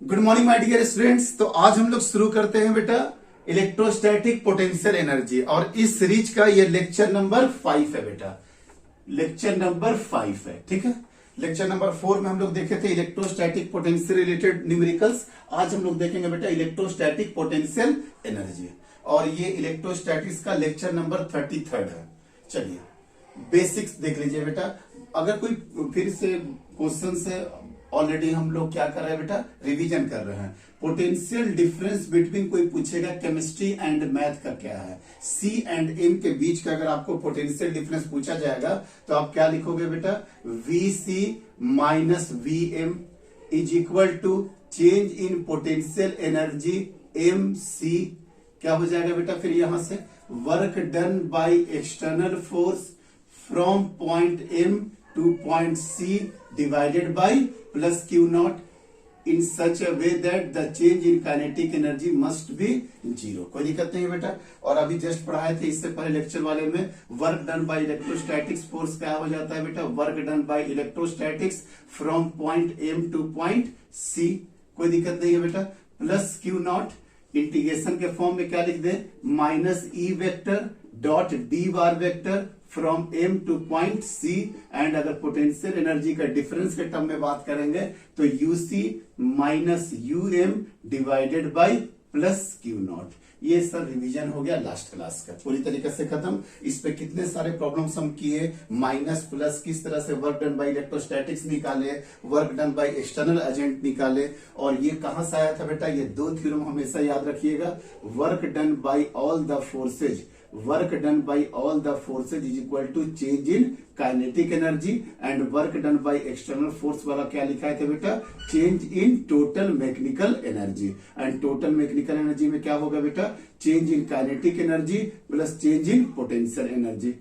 Good morning my dear students. तो आज हम लोग शुरू करते हैं बेटा इलेक्ट्रोस्टैटिक पोटेंशियल एनर्जी, और इस सीरीज का ये लेक्चर नंबर 5 है बेटा। लेक्चर नंबर 5 है, ठीक है। लेक्चर नंबर 4 में हम लोग देखे थे इलेक्ट्रोस्टैटिक पोटेंशियल रिलेटेड न्यूमेरिकल्स। आज हम लोग देखेंगे बेटा इलेक्ट्रोस्टैटिक पोटेंशियल एनर्जी, और ये इलेक्ट्रोस्टैटिक्स का लेक्चर नंबर 33 है। चलिए बेसिक्स देख लीजिए बेटा। अगर कोई फिर से क्वेश्चन से ऑलरेडी हम लोग क्या कर रहे हैं बेटा, रिवीजन कर रहे हैं। पोटेंशियल डिफरेंस बिटवीन, कोई पूछेगा केमिस्ट्री एंड मैथ का क्या है, सी एंड एम के बीच का अगर आपको पोटेंशियल डिफरेंस पूछा जाएगा तो आप क्या लिखोगे बेटा, V C minus V M is equal to change in potential energy M C. क्या हो जाएगा बेटा फिर यहां से, work done by external force from point M to point C divided by plus Q naught in such a way that the change in kinetic energy must be zero. कोई दिक्कत नहीं है बेटा। और अभी जस्ट पढ़ाए थे इससे पहले लेक्चर वाले में, work done by electrostatics force क्या हो जाता है बेटा, work done by electrostatics from point M to point C. कोई दिक्कत नहीं है बेटा। प्लस क्यू नॉट इंटीग्रेशन के फॉर्म में क्या लिख दे, minus E vector dot D bar vector from M to point C. And अगर पोटेंशियल एनर्जी का डिफरेंस के टर्म में बात करेंगे तो UC minus U M divided by plus Q not. ये सर रिवीजन हो गया लास्ट क्लास का, पूरी तरीके से खत्म। इस पे कितने सारे प्रॉब्लम्स हम किए, माइनस प्लस किस तरह से वर्क डन बाय इलेक्ट्रोस्टैटिक्स निकाले, work done by external agent निकाले। और ये कहां से आया था बेटा, ये दो थ्योरम हमेशा याद रखिएगा। Work done by all the forces, work done by all the forces is equal to change in kinetic energy, and work done by external force वाला क्या लिखा है बेटा, change in total mechanical energy. And total mechanical energy में क्या होगा बेटा, change in kinetic energy plus change in potential energy.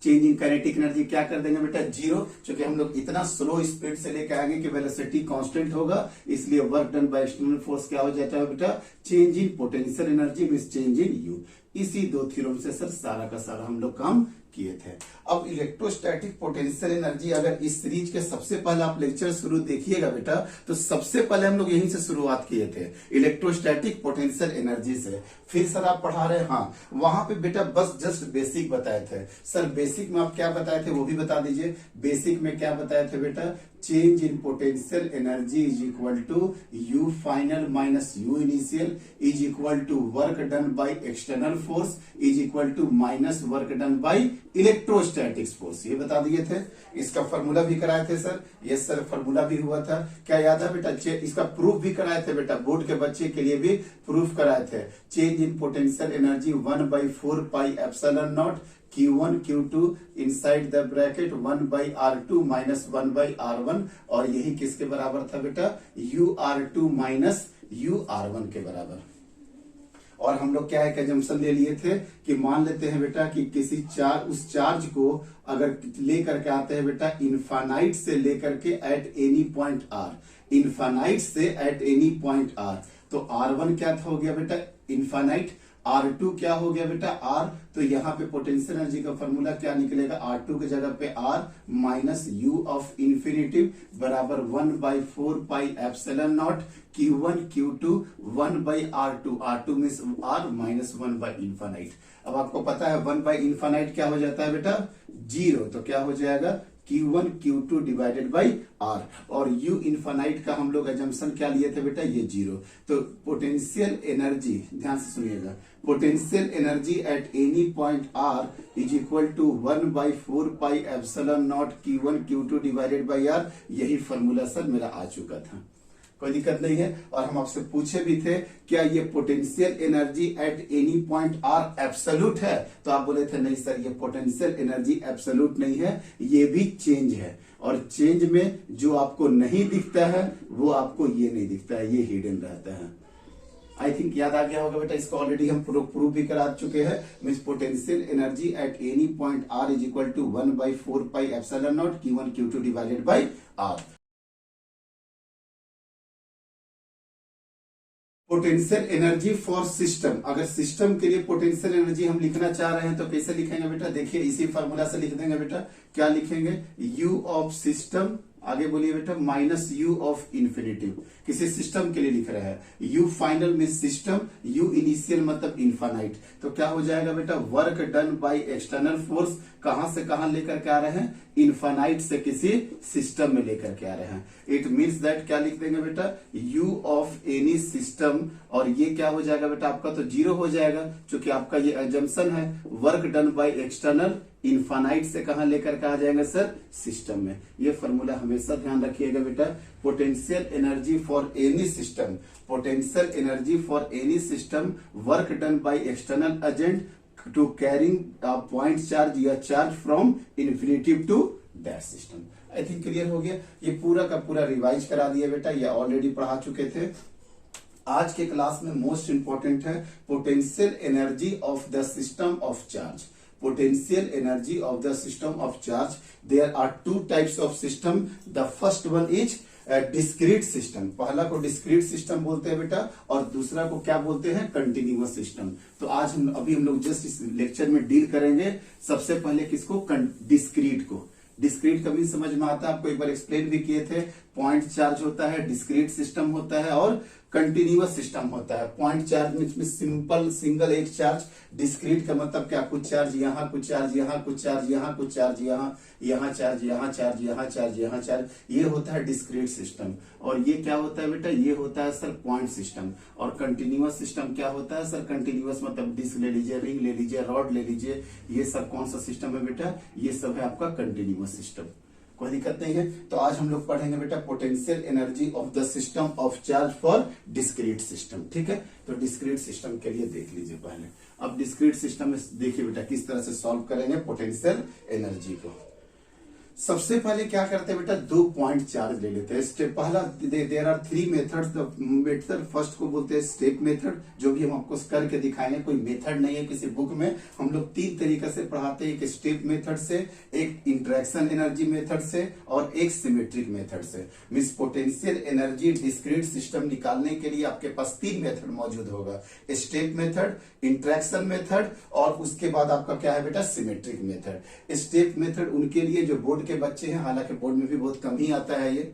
Change in kinetic energy क्या कर देंगे बेटा, जीरो। क्योंकि हम लोग इतना स्लो स्पीड से लेकर आएंगे कि वेलोसिटी कांस्टेंट होगा, इसलिए work done by external force क्या हो जाता है बेटा, change in potential energy means change in you. इसी दो थ्योरम से सर सारा का सारा हम लोग काम किए थे। अब इलेक्ट्रोस्टैटिक पोटेंशियल एनर्जी, अगर इस सीरीज के सबसे पहले आप लेक्चर शुरू देखिएगा बेटा, तो सबसे पहले हम लोग यहीं से शुरुआत किए थे, इलेक्ट्रोस्टैटिक पोटेंशियल एनर्जी से। फिर सर आप पढ़ा रहे, हाँ वहां पे बेटा बस जस्ट बेसिक बताए थे। सर बेसिक में आप क्या बताए थे वो भी बता दीजिए। बेसिक में क्या बताए थे बेटा, change in potential energy is equal to U final minus U initial is equal to work done by external force is equal to minus work done by electrostatics force. ये बता दिए थे। इसका फॉर्मूला भी कराए थे सर, यस सर फॉर्मूला भी हुआ था। क्या याद है बेटा, इसका प्रूफ भी कराए थे बेटा, बोर्ड के बच्चे के लिए भी प्रूफ कराए थे। Change in potential energy 1/4 pi epsilon naught Q1 Q2 inside the bracket 1/R2 minus 1/R1, और यही किसके बराबर था बेटा, UR2 माइनस UR1 के बराबर। और हम लोग क्या है कंजम्पशन ले लिए थे कि मान लेते हैं बेटा कि किसी उस चार्ज को अगर लेकर के आते हैं बेटा इनफाइनाइट से लेकर के eight any point R, infinite से एट एनी पॉइंट R, तो R1 क्या था हो गया बेटा इनफाइनाइट, R2 क्या हो गया बेटा R। तो यहाँ पे पोटेंशियल एनर्जी का फॉर्मूला क्या निकलेगा, R2 की जगह पे R minus U of infinitive बराबर 1/4 pi epsilon naught Q1 Q2 1/R2, R2 means R minus 1/इनफाइनाइट। अब आपको पता है 1/इनफाइनाइट क्या हो जाता है बेटा, जीरो। तो क्या हो जाएगा Q1 Q2 divided by R, और U इनफाइनाइट का हम लोग एजम्पशन क्या लिए थे बेटा, ये जीरो। तो पोटेंशियल एनर्जी, ध्यान से सुनिएगा, potential energy at any point R is equal to 1/4 pi epsilon naught Q1 Q2 divided by R। यही फॉर्मूला सर मेरा आ चुका था, कोई दिक्कत नहीं है। और हम आपसे पूछे भी थे क्या ये potential energy at any point R absolute है, तो आप बोले थे नहीं सर ये पोटेंशियल एनर्जी एब्सोल्यूट नहीं है, ये भी चेंज है। और चेंज में जो आपको नहीं दिखता है वो आपको ये नहीं दिखता है, ये हिडन रहता है। आई थिंक याद आ गया होगा बेटा, इसको ऑलरेडी हम प्रूफ भी करा चुके हैं। Means potential energy at any point R is equal to 1/4 pi epsilon naught Q1 Q2 divided by R। Potential energy for system, अगर सिस्टम के लिए पोटेंशियल एनर्जी हम लिखना चाह रहे हैं तो कैसे लिखेंगे बेटा, देखिए इसी फार्मूला से लिख देंगे बेटा। क्या लिखेंगे, U ऑफ सिस्टम आगे बोलिए बेटा, माइनस यू ऑफ इन्फिनिटिव, किसी सिस्टम के लिए लिख रहा है। यू फाइनल में सिस्टम, यू इनिशियल मतलब इनफाइनाइट। तो क्या हो जाएगा बेटा, work done by external force, कहां से कहां लेकर के आ रहे हैं, इनफाइनाइट से किसी सिस्टम में लेकर के आ रहे हैं। इट मीन्स दैट क्या लिख देंगे बेटा, यू ऑफ एनी सिस्टम, और ये क्या हो जाएगा बेटा, आपका तो जीरो हो जाएगा, क्योंकि आपका ये अजम्पशन है। Work done by external, infinite से कहां लेकर के आ जाएंगे सर, सिस्टम में। ये फॉर्मूला हमेशा ध्यान रखिएगा बेटा। Potential energy for any system, potential energy for any system, work done by external agent to carrying point charge या charge from infinitive to that system. I think clear हो गया। ये पूरा का पूरा रिवाइज करा दिया बेटा, ये ऑलरेडी पढ़ा चुके थे। आज के क्लास में मोस्ट इंपॉर्टेंट है potential energy of the system of charge. Potential energy of the system of charge. There are two types of system. The first one is discrete system. पहला को डिस्क्रीट सिस्टम बोलते हैं बेटा, और दूसरा को क्या बोलते हैं, कंटिन्यूअस सिस्टम। तो आज हम लोग जस्ट इस लेक्चर में डील करेंगे सबसे पहले किसको, डिस्क्रीट को। डिस्क्रीट कभी समझ में आता है, आपको एक बार एक्सप्लेन भी किए थे। पॉइंट चार्ज होता है, डिस्क्रीट सिस्टम होता है, और कंटिन्यूअस सिस्टम होता है। पॉइंट चार्ज में सिंपल सिंगल एक चार्ज, डिस्क्रीट का मतलब क्या, कुछ चार्ज यहाँ, कुछ चार्ज यहाँ, कुछ चार्ज यहाँ, कुछ चार्ज यहाँ, यहाँ चार्ज, यहाँ चार्ज, यहाँ चार्ज, यहाँ चार्ज, ये होता है डिस्क्रीट सिस्टम। और ये क्या होता है बेटा, ये होता है सर पॉइंट सिस्टम। और कंटिन्यूअस सिस्टम क्या होता है सर, कंटिन्यूअस मतलब डिस्क ले लीजिए, रिंग ले लीजिए, रॉड ले लीजिए, ये सब कौन सा सिस्टम है बेटा, ये सब है आपका कंटिन्यूअस सिस्टम। कोई दिक्कत नहीं है। तो आज हम लोग पढ़ेंगे बेटा potential energy of the system of charge for discrete system. ठीक है, तो डिस्क्रीट सिस्टम के लिए देख लीजिए पहले। अब डिस्क्रीट सिस्टम में देखिए बेटा किस तरह से सॉल्व करेंगे पोटेंशियल एनर्जी को। सबसे पहले क्या करते हैं बेटा, दो पॉइंट चार्ज ले लेते हैं। स्टेप पहला, there are three methods. Method first को बोलते हैं स्टेप मेथड, जो भी हम आपको करके दिखाएंगे, कोई मेथड नहीं है किसी बुक में। हम लोग तीन तरीके से पढ़ाते हैं, एक स्टेप मेथड से, एक इंटरेक्शन एनर्जी मेथड से, और एक सिमेट्रिक मेथड से। Means potential energy discrete system निकालने के लिए आपके पास तीन मेथड मौजूद होगा, स्टेप मेथड, इंटरेक्शन मेथड, और उसके बाद आपका क्या है बेटा, सिमेट्रिक मेथड। स्टेप मेथड उनके लिए जो बोर्ड के बच्चे हैं, हालांकि बोर्ड में भी बहुत कम ही आता है ये,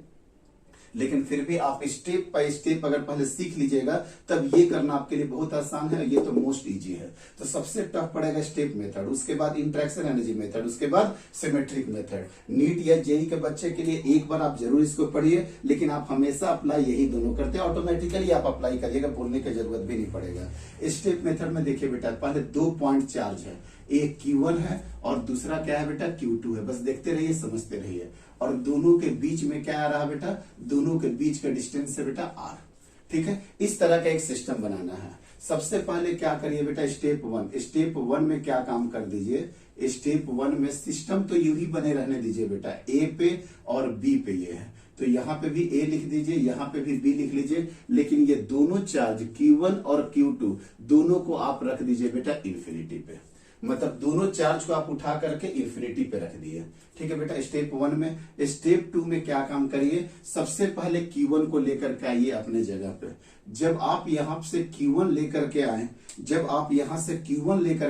लेकिन फिर भी आप स्टेप बाय स्टेप अगर पहले सीख लीजिएगा तब ये करना आपके लिए बहुत आसान है, ये तो मोस्ट इजी है। तो सबसे टफ पड़ेगा स्टेप मेथड, उसके बाद इंटरेक्शन एनर्जी मेथड, उसके बाद सिमेट्रिक मेथड। नीट या जेई के बच्चे के लिए एक बार आप जरूर इसको पढ़िए, लेकिन आप हमेशा अप्लाई यही दोनों करते हैं, ऑटोमेटिकली आप अप्लाई करिएगा, बोलने की जरूरत भी नहीं पड़ेगा। स्टेप मेथड में देखिए बेटा, पहले दो पॉइंट चार्ज है, एक Q1 है और दूसरा क्या है बेटा, Q2 है। बस देखते रहिए, समझते रहिए। और दोनों के बीच में क्या आ रहा है बेटा, दोनों के बीच का डिस्टेंस है बेटा R। ठीक है, इस तरह का एक सिस्टम बनाना है। सबसे पहले क्या करिए बेटा, स्टेप वन में क्या काम कर दीजिए, स्टेप वन में सिस्टम तो यूं ही बने रहने दीजिए बेटा, A पे और B पे ये है, तो यहाँ पे भी A लिख दीजिए, यहाँ पे भी B लिख लीजिए, लेकिन ये दोनों चार्ज Q1 और Q2 दोनों को आप रख दीजिए बेटा इन्फिनिटी पे। मतलब दोनों चार्ज को आप उठा करके इन्फिनिटी पे रख दिए। ठीक है बेटा, स्टेप वन में। स्टेप टू में क्या काम करिए, सबसे पहले Q1 को लेकर के आइए अपने जगह पे। जब आप यहां से Q1 लेकर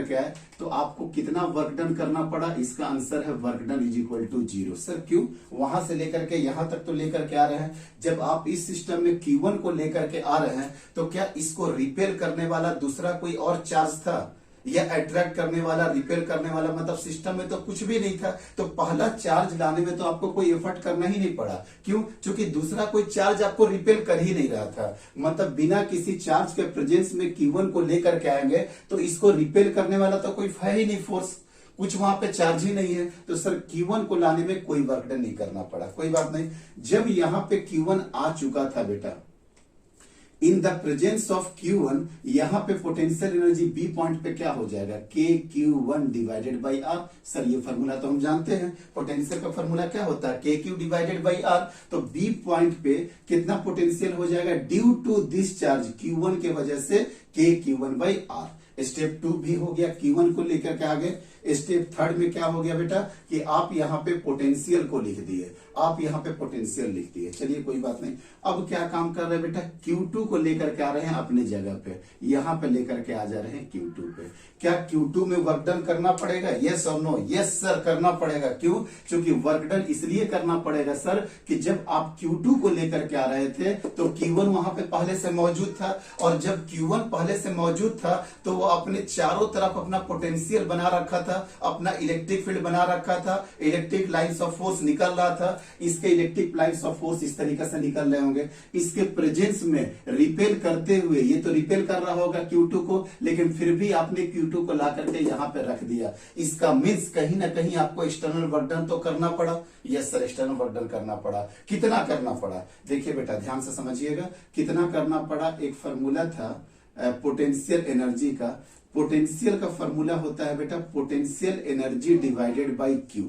के आए, तो आपको कितना वर्क डन करना पड़ा, इसका आंसर है work done is equal to 0। Sir क्यों, वहां से लेकर के यहां तक तो लेकर के आ रहे हैं। जब आप इस सिस्टम में Q1 को लेकर के आ रहे हैं, तो क्या इसको रिपेल करने वाला दूसरा कोई और चार्ज था, या अट्रैक्ट करने वाला, रिपेल करने वाला, मतलब सिस्टम में तो कुछ भी नहीं था। तो पहला चार्ज लाने में तो आपको कोई एफर्ट करना ही नहीं पड़ा। क्यों, क्योंकि दूसरा कोई चार्ज आपको रिपेल कर ही नहीं रहा था। मतलब बिना किसी चार्ज के प्रेजेंस में Q1 को लेकर के आएंगे तो इसको रिपेल करने वाला तो कोई है ही नहीं फोर्स, कुछ वहां पे चार्ज ही नहीं है। तो सर Q1 को लाने में कोई वर्क डन नहीं करना पड़ा, कोई बात नहीं। जब यहां पे Q1 आ चुका था बेटा, in the presence of Q1, यहां पे पोटेंशियल एनर्जी B पॉइंट पे क्या हो जाएगा, KQ1 divided by R। Sir ये फॉर्मूला तो हम जानते हैं, पोटेंशियल का फॉर्मूला क्या होता है, KQ डिवाइडेड बाई R। तो B पॉइंट पे कितना पोटेंशियल हो जाएगा, due to this charge Q1 के वजह से KQ1 by R। Step to भी हो गया, Q1 को लेकर के आगे। स्टेप थर्ड में क्या हो गया बेटा कि आप यहाँ पे पोटेंशियल को लिख दिए, आप यहाँ पे पोटेंशियल लिख दिए। चलिए कोई बात नहीं। अब क्या काम कर रहे हैं बेटा, Q2 को लेकर के आ रहे हैं अपने जगह पे, यहाँ पे लेकर के आ जा रहे हैं Q2 पे। क्या Q2 में वर्क डन करना पड़ेगा? यस और नो? यस सर करना पड़ेगा। क्यों? क्योंकि वर्क डन इसलिए करना पड़ेगा सर कि जब आप Q2 को लेकर के आ रहे थे तो Q1 वहां पे पहले से मौजूद था, और जब Q1 पहले से मौजूद था तो वो अपने चारों तरफ अपना पोटेंशियल बना रखा था, अपना इलेक्ट्रिक फील्ड बना रखा था, इलेक्ट्रिक लाइन्स ऑफ फोर्स निकल रहा था। इसके इलेक्ट्रिक लाइन्स ऑफ फोर्स इस तरीके से निकल रहे होंगे, इसके प्रेजेंस में रिपेल करते हुए, ये तो रिपेल कर रहा होगा Q2 को, लेकिन फिर भी आपने Q2 को ला करके यहाँ पे रख दिया। इसका मीन्स कहीं ना कहीं आपको एक्सटर्नल वर्क डन तो करना पड़ा। Yes sir, external work done करना पड़ा। कितना करना पड़ा? देखिए बेटा ध्यान से समझिएगा, कितना करना पड़ा। एक फॉर्मूला था पोटेंशियल एनर्जी का। पोटेंशियल का फॉर्मूला होता है बेटा potential energy divided by Q,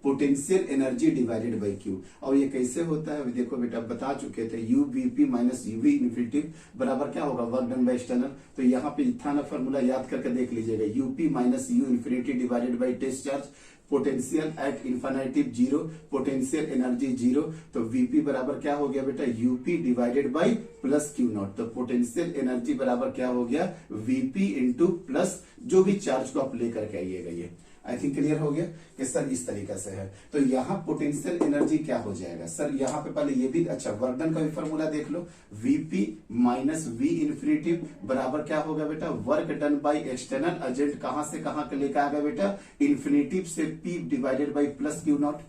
potential energy divided by Q. और ये कैसे होता है देखो बेटा, बता चुके थे, you VP minus UV infinity बराबर क्या होगा, वर्क डन बाई एक्सटर्नल। तो यहाँ पे था ना फॉर्मूला, याद करके देख लीजिएगा, UP minus U infinity divided by test charge, potential at infinity zero, potential energy zero. तो वीपी बराबर क्या हो गया बेटा, UP divided by plus Q naught. तो पोटेंशियल एनर्जी बराबर क्या हो गया, वीपी इंटू प्लस जो भी चार्ज को आप लेकर के आइएगा। ये आई थिंक क्लियर हो गया कि सर इस तरीके से है। तो यहाँ पोटेंशियल एनर्जी क्या हो जाएगा सर, यहाँ पे पहले ये भी अच्छा वर्क डन का भी फॉर्मूला देख लो, वीपी माइनस वी इन्फिनिटी बराबर क्या होगा बेटा, work done by external agent, कहां से कहां के लेकर आ गया बेटा, इन्फिनिटी से P divided by plus Q not.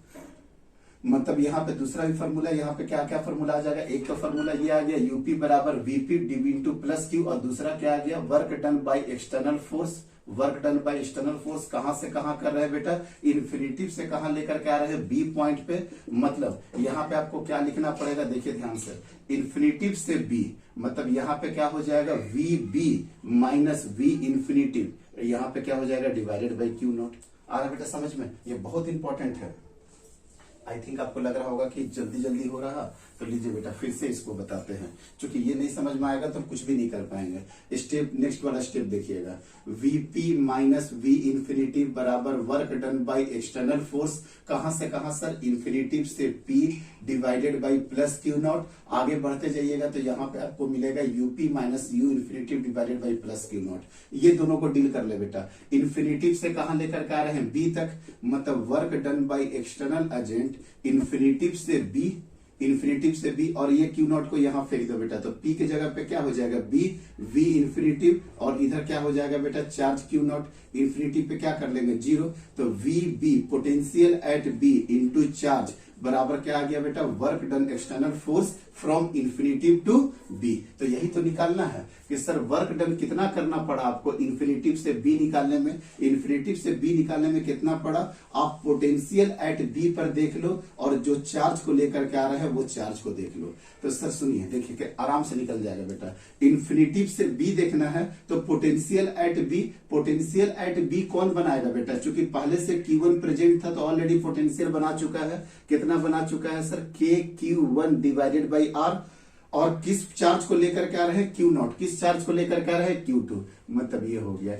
मतलब यहाँ पे दूसरा भी फॉर्मूला, यहाँ पे क्या क्या फॉर्मूला आ जाएगा, एक तो फॉर्मूला ये आ गया यूपी बराबर VP DV into plus Q, और दूसरा क्या आ गया, work done by external force, work done by external force कहां से कहां कर रहे हैं बेटा, इन्फिनिटी से कहां लेकर के आ रहे हैं, बी पॉइंट पे। मतलब यहां पे आपको क्या लिखना पड़ेगा, देखिए ध्यान से, इन्फिनिटी से बी, मतलब यहां पे क्या हो जाएगा, V B minus V infinity, यहां पे क्या हो जाएगा, डिवाइडेड बाई क्यू नॉट। आ रहा बेटा समझ में, ये बहुत इंपॉर्टेंट है। आई थिंक आपको लग रहा होगा कि जल्दी जल्दी हो रहा, तो लीजिए बेटा फिर से इसको बताते हैं, क्योंकि ये नहीं समझ में आएगा तो कुछ भी नहीं कर पाएंगे। स्टेप नेक्स्ट वाला स्टेप देखिएगा, वीपी माइनस वी इन्फिनिटी बराबर work done by external force, कहां से कहां सर, इन्फिनिटी से P divided by plus Q not. आगे बढ़ते जाइएगा तो यहाँ पे आपको मिलेगा UP minus U infinity divided by plus Q not. ये दोनों को डील कर ले बेटा, इन्फिनिटी से कहां लेकर के आ रहे हैं, बी तक, मतलब work done by external agent infinity से बी, इन्फिनिटी से बी, और ये क्यू नॉट को यहां फेंक दो बेटा, तो पी के जगह पे क्या हो जाएगा, बी वी इन्फिनिटी, और इधर क्या हो जाएगा बेटा, चार्ज क्यू नॉट, इन्फिनिटी पे क्या कर लेंगे, जीरो, तो V B potential at B into charge बराबर क्या आ गया बेटा, work done external force from infinity to B. तो यही तो निकालना है कि सर वर्क डन कितना करना पड़ा आपको इन्फिनिटी से बी निकालने में, इन्फिनिटी से बी निकालने में कितना पड़ा, आप पोटेंशियल एट बी पर देख लो, और जो चार्ज को लेकर के आ रहा है वो चार्ज को देख लो। तो सर सुनिए, देखिए कि आराम से निकल जाएगा बेटा, इन्फिनिटी से बी देखना है तो potential at B, potential at B कौन बनाएगा बेटा, चूंकि पहले से Q1 प्रेजेंट था तो ऑलरेडी पोटेंशियल बना चुका है, कितना बना चुका है सर, के Q1 डिवाइडेड बाई आर, और किस चार्ज को लेकर के आ रहे हैं, क्यू नॉट, किस चार्ज को लेकर के आ रहे हैं, Q2, मतलब ये हो गया,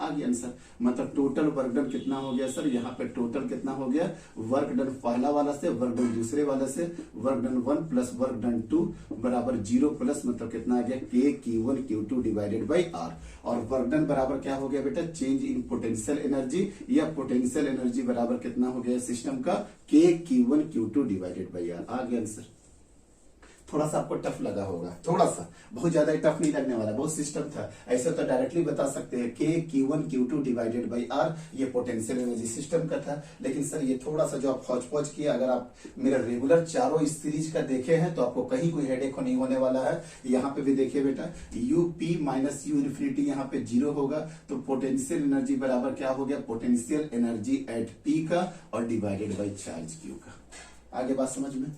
आ गया आंसर। मतलब टोटल वर्क डन कितना हो गया सर, यहाँ पे टोटल कितना हो गया, वर्क डन पहला वाला से, वर्क डन दूसरे वाला से, work done 1 plus work done 2 बराबर 0 प्लस, मतलब कितना आ गया, K Q1 Q2 divided by R, और वर्क डन बराबर क्या हो गया बेटा, चेंज इन पोटेंशियल एनर्जी, या पोटेंशियल एनर्जी बराबर कितना हो गया सिस्टम का, के Q1 Q2 divided by are. आ गया आंसर। थोड़ा सा आपको टफ लगा होगा, थोड़ा सा, बहुत ज्यादा टफ नहीं लगने वाला, बहुत सिस्टम था। ऐसे तो डायरेक्टली बता सकते हैं K Q1 Q2 divided by R, ये पोटेंशियल एनर्जी सिस्टम का था। लेकिन सर ये थोड़ा सा जो आप हौच पौच किए, अगर आप मेरा रेगुलर चारों इस सीरीज का देखे हैं तो आपको कहीं कोई हेडेक नहीं होने वाला है। यहाँ पे भी देखिए बेटा, U P minus U infinity यहाँ पे 0 होगा, तो पोटेंशियल एनर्जी बराबर क्या हो गया, पोटेंशियल एनर्जी एट पी का और डिवाइडेड बाई चार्ज क्यू का। आगे बात समझ में।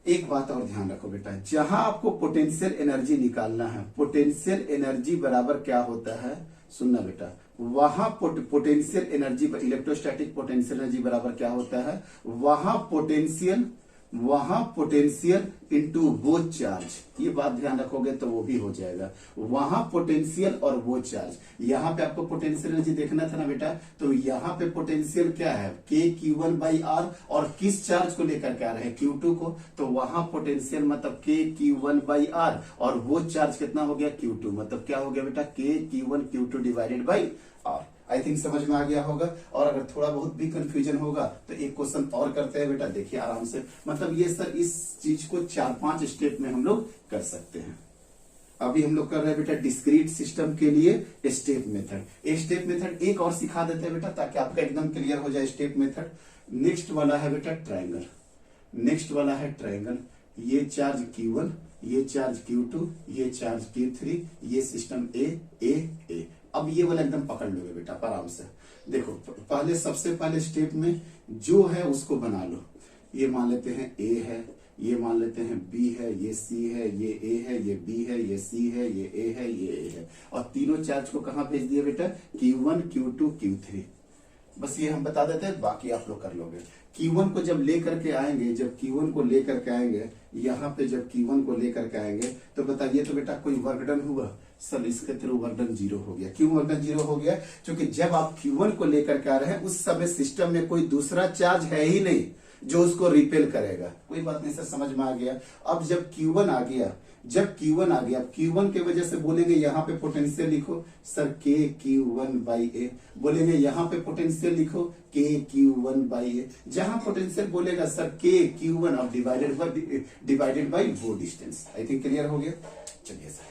एक बात और ध्यान रखो बेटा, जहां आपको पोटेंशियल एनर्जी निकालना है, पोटेंशियल एनर्जी बराबर क्या होता है, सुनना बेटा, वहां potential energy, electrostatic potential energy बराबर क्या होता है, वहां पोटेंशियल वहां पोटेंशियल इंटू वो चार्ज, ये बात ध्यान रखोगे तो वो भी हो जाएगा। वहां पोटेंशियल और वो चार्ज, यहाँ पे आपको पोटेंशियल एनर्जी देखना था ना बेटा, तो यहाँ पे पोटेंशियल क्या है के Q1 बाई आर, और किस चार्ज को लेकर के आ रहे हैं Q2 को, तो वहां पोटेंशियल मतलब के Q1 बाई आर, और वो चार्ज कितना हो गया Q2, मतलब क्या हो गया बेटा K Q1 Q2 divided by R. I think समझ में आ गया होगा। और अगर थोड़ा बहुत भी कंफ्यूजन होगा तो एक क्वेश्चन और करते हैं बेटा, देखिए आराम से, मतलब ये सर इस चीज को 4-5 स्टेप में हम लोग कर सकते हैं। अभी हम लोग कर रहे हैं बेटा डिस्क्रीट सिस्टम के लिए स्टेप मेथड। स्टेप मेथड एक और सिखा देते हैं बेटा ताकि आपका एकदम क्लियर हो जाए स्टेप मेथड। नेक्स्ट वाला है बेटा ट्रायंगल, नेक्स्ट वाला है ट्रायंगल, ये चार्ज Q1, ये चार्ज Q2, ये चार्ज Q3, ये सिस्टम ए। अब ये वाला एकदम पकड़ लोगे बेटा आराम से। देखो पहले सबसे पहले स्टेप में जो है उसको बना लो। ये मान लेते हैं ए है, ये मान लेते हैं बी है, ये सी है, ये ए है, ये बी है, ये सी है, ये ए है, ये ए है, और तीनों चार्ज को कहां भेज दिया बेटा Q1 Q2 Q3। बस ये हम बता देते हैं, बाकी आप लोग कर लोगे। Q1 को जब लेकर के आएंगे, जब Q1 को लेकर के आएंगे, यहाँ पे जब Q1 को लेकर के आएंगे तो बताइए तो बेटा कोई वर्क डन हुआ सर, इसके थ्रू वर्क डन 0 हो गया। क्यों वर्क डन 0 हो गया? क्योंकि जब आप Q1 को लेकर के आ रहे हैं उस समय सिस्टम में कोई दूसरा चार्ज है ही नहीं जो उसको रिपेल करेगा। कोई बात नहीं सर, समझ में आ गया। अब जब Q1 आ गया, जब Q1 आ गया, Q1 के वजह से बोलेंगे यहाँ पे पोटेंशियल लिखो सर के Q1 बाई ए, बोलेंगे यहाँ पे पोटेंशियल लिखो के Q1 बाई ए। जहां पोटेंशियल बोलेगा सर के Q1 अब डिवाइडेड बाई वो डिस्टेंस। आई थिंक क्लियर हो गया। चलिए सर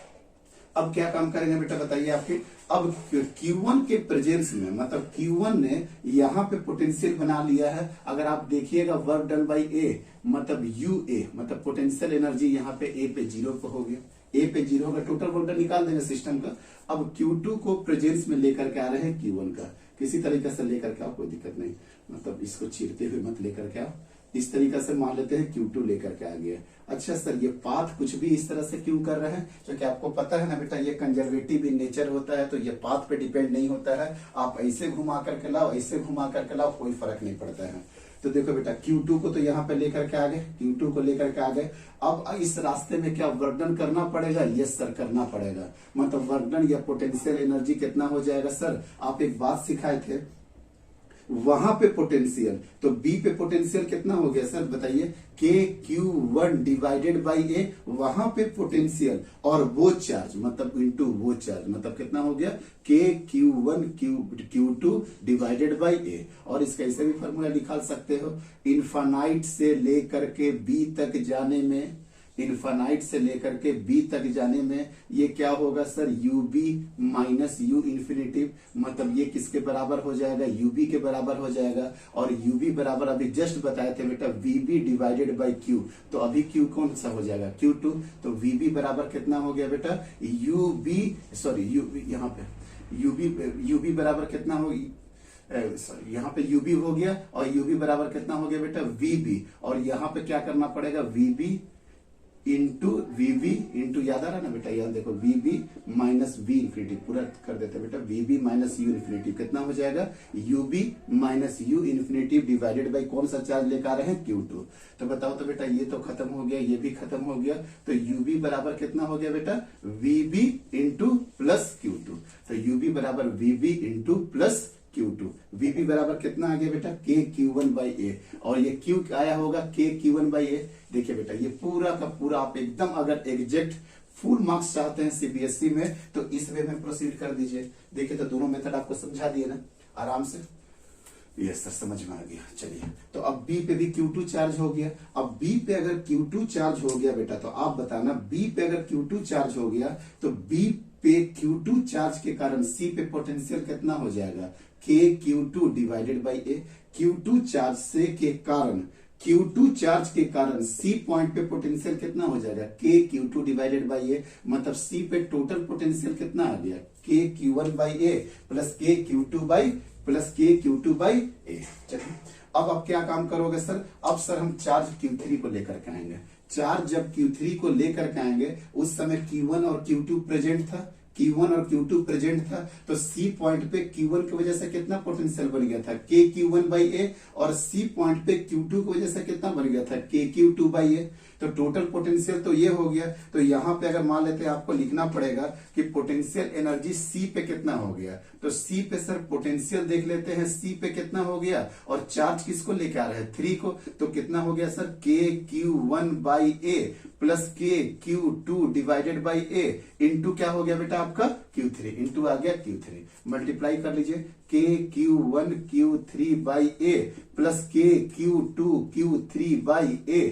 अब क्या काम करेंगे बेटा बताइए आपके। अब Q1 के प्रेजेंस में, मतलब Q1 ने यहाँ पे पोटेंशियल बना लिया है। अगर आप देखिएगा वर्क डन बाई ए, मतलब UA, मतलब पोटेंशियल एनर्जी यहाँ पे ए पे 0 पे हो गया। ए पे 0 होगा, टोटल वर्क डन निकाल देंगे सिस्टम का। अब Q2 को प्रेजेंस में लेकर के आ रहे हैं Q1 का, किसी तरीके से लेकर के आओ, कोई दिक्कत नहीं, मतलब इसको चीरते हुए मत लेकर के आओ। इस तरीके से मान लेते हैं Q2 लेकर के आ गया। अच्छा सर ये पाथ कुछ भी इस तरह से क्यों कर रहे हैं? क्योंकि आपको पता है ना बेटा ये कंजर्वेटिव इन नेचर होता है, तो ये पाथ पे डिपेंड नहीं होता है। आप ऐसे घुमा करके लाओ, ऐसे घुमा करके लाओ, कोई फर्क नहीं पड़ता है। तो देखो बेटा Q2 को तो यहाँ पे लेकर के आ गए, Q2 को लेकर के आ गए। अब इस रास्ते में क्या वर्क डन करना पड़ेगा? यस सर करना पड़ेगा। मतलब वर्क डन या पोटेंशियल एनर्जी कितना हो जाएगा सर? आप एक बात सिखाए थे वहां पे पोटेंशियल, तो बी पे पोटेंशियल कितना हो गया सर बताइए? के Q1 डिवाइडेड बाई ए, वहां पे पोटेंशियल और वो चार्ज मतलब इंटू वो चार्ज, मतलब कितना हो गया? K Q1 Q2 divided by ए। और इसका ऐसे भी फॉर्मूला निकाल सकते हो, इनफाइनाइट से लेकर के बी तक जाने में, इनफाइनाइट से लेकर के बी तक जाने में ये क्या होगा sir? UB minus U infinitive, मतलब ये किसके बराबर हो जाएगा? UB के बराबर हो जाएगा। और UB बराबर अभी जस्ट बताए थे बेटा VB डिवाइडेड बाई Q, तो अभी Q कौन सा हो जाएगा? Q2। तो VB बराबर कितना हो गया बेटा? UB यहाँ पे UB बराबर कितना होगी? सॉरी यहाँ पे UB हो गया, और UB बराबर कितना हो गया बेटा? VB। और यहाँ पे क्या करना पड़ेगा? VB इंटू VB इंटू, याद आ रहा है ना बेटा? यहाँ देखो VB माइनस V इन्फिनिटी, पूरा कर देते बेटा। VB माइनस U इन्फिनिटी कितना हो जाएगा? UB minus U infinity divided by कौन सा चार्ज लेकर आ रहे हैं? Q2। तो बताओ तो बेटा ये तो खत्म हो गया, ये भी खत्म हो गया, तो UB बराबर कितना हो गया बेटा? VB into plus Q2। तो UB बराबर VB into plus Q2। VB बराबर कितना आ गया बेटा? के Q1 बाई ए, और ये Q आया होगा के Q1 बाई ए। देखिए बेटा ये पूरा का पूरा आप एकदम अगर एग्जैक्ट फुल मार्क्स चाहते हैं CBSE में तो इस वे में प्रोसीड कर दीजिए। देखिए तो दोनों मेथड आपको समझा दिए ना आराम से। यस सर समझ में आ गया। चलिए तो अब B पे भी Q2 चार्ज हो गया। अब B पे अगर Q2 चार्ज हो गया बेटा, तो आप बताना B पे अगर Q2 चार्ज हो गया तो B पे Q2 चार्ज के कारण C पे पोटेंशियल कितना हो जाएगा? के Q2 divided by A. Q2 charge से के कारण, Q2 चार्ज के कारण C पॉइंट पे पोटेंशियल कितना हो जाएगा? के Q2 डिवाइडेड बाई ए, मतलब C पे टोटल पोटेंशियल कितना आ गया? K Q1 by A plus के Q2 बाई ए। चलिए अब आप क्या काम करोगे सर? अब सर हम चार्ज Q3 को लेकर के आएंगे। चार्ज जब Q3 को लेकर के आएंगे उस समय Q1 और Q2 प्रेजेंट था, Q1 और Q2 प्रेजेंट था, तो C पॉइंट पे Q1 की वजह से कितना पोटेंशियल बन गया था, K Q1 बाई A, और C पॉइंट पे Q2 की वजह से कितना बन गया था, K Q2 बाई A। तो टोटल पोटेंशियल तो ये हो गया। तो यहाँ पे अगर मान लेते हैं आपको लिखना पड़ेगा कि पोटेंशियल एनर्जी C पे कितना हो गया, तो C पे सर पोटेंशियल देख लेते हैं, C पे कितना हो गया, और चार्ज किसको लेके आ रहा है, 3 को, तो कितना हो गया sir, K Q1 by A plus K Q2 divided by A into क्या हो गया बेटा आपका Q3, इंटू आ गया Q3, मल्टीप्लाई कर लीजिए, K Q1 Q3 by A plus K Q2 Q3 by A,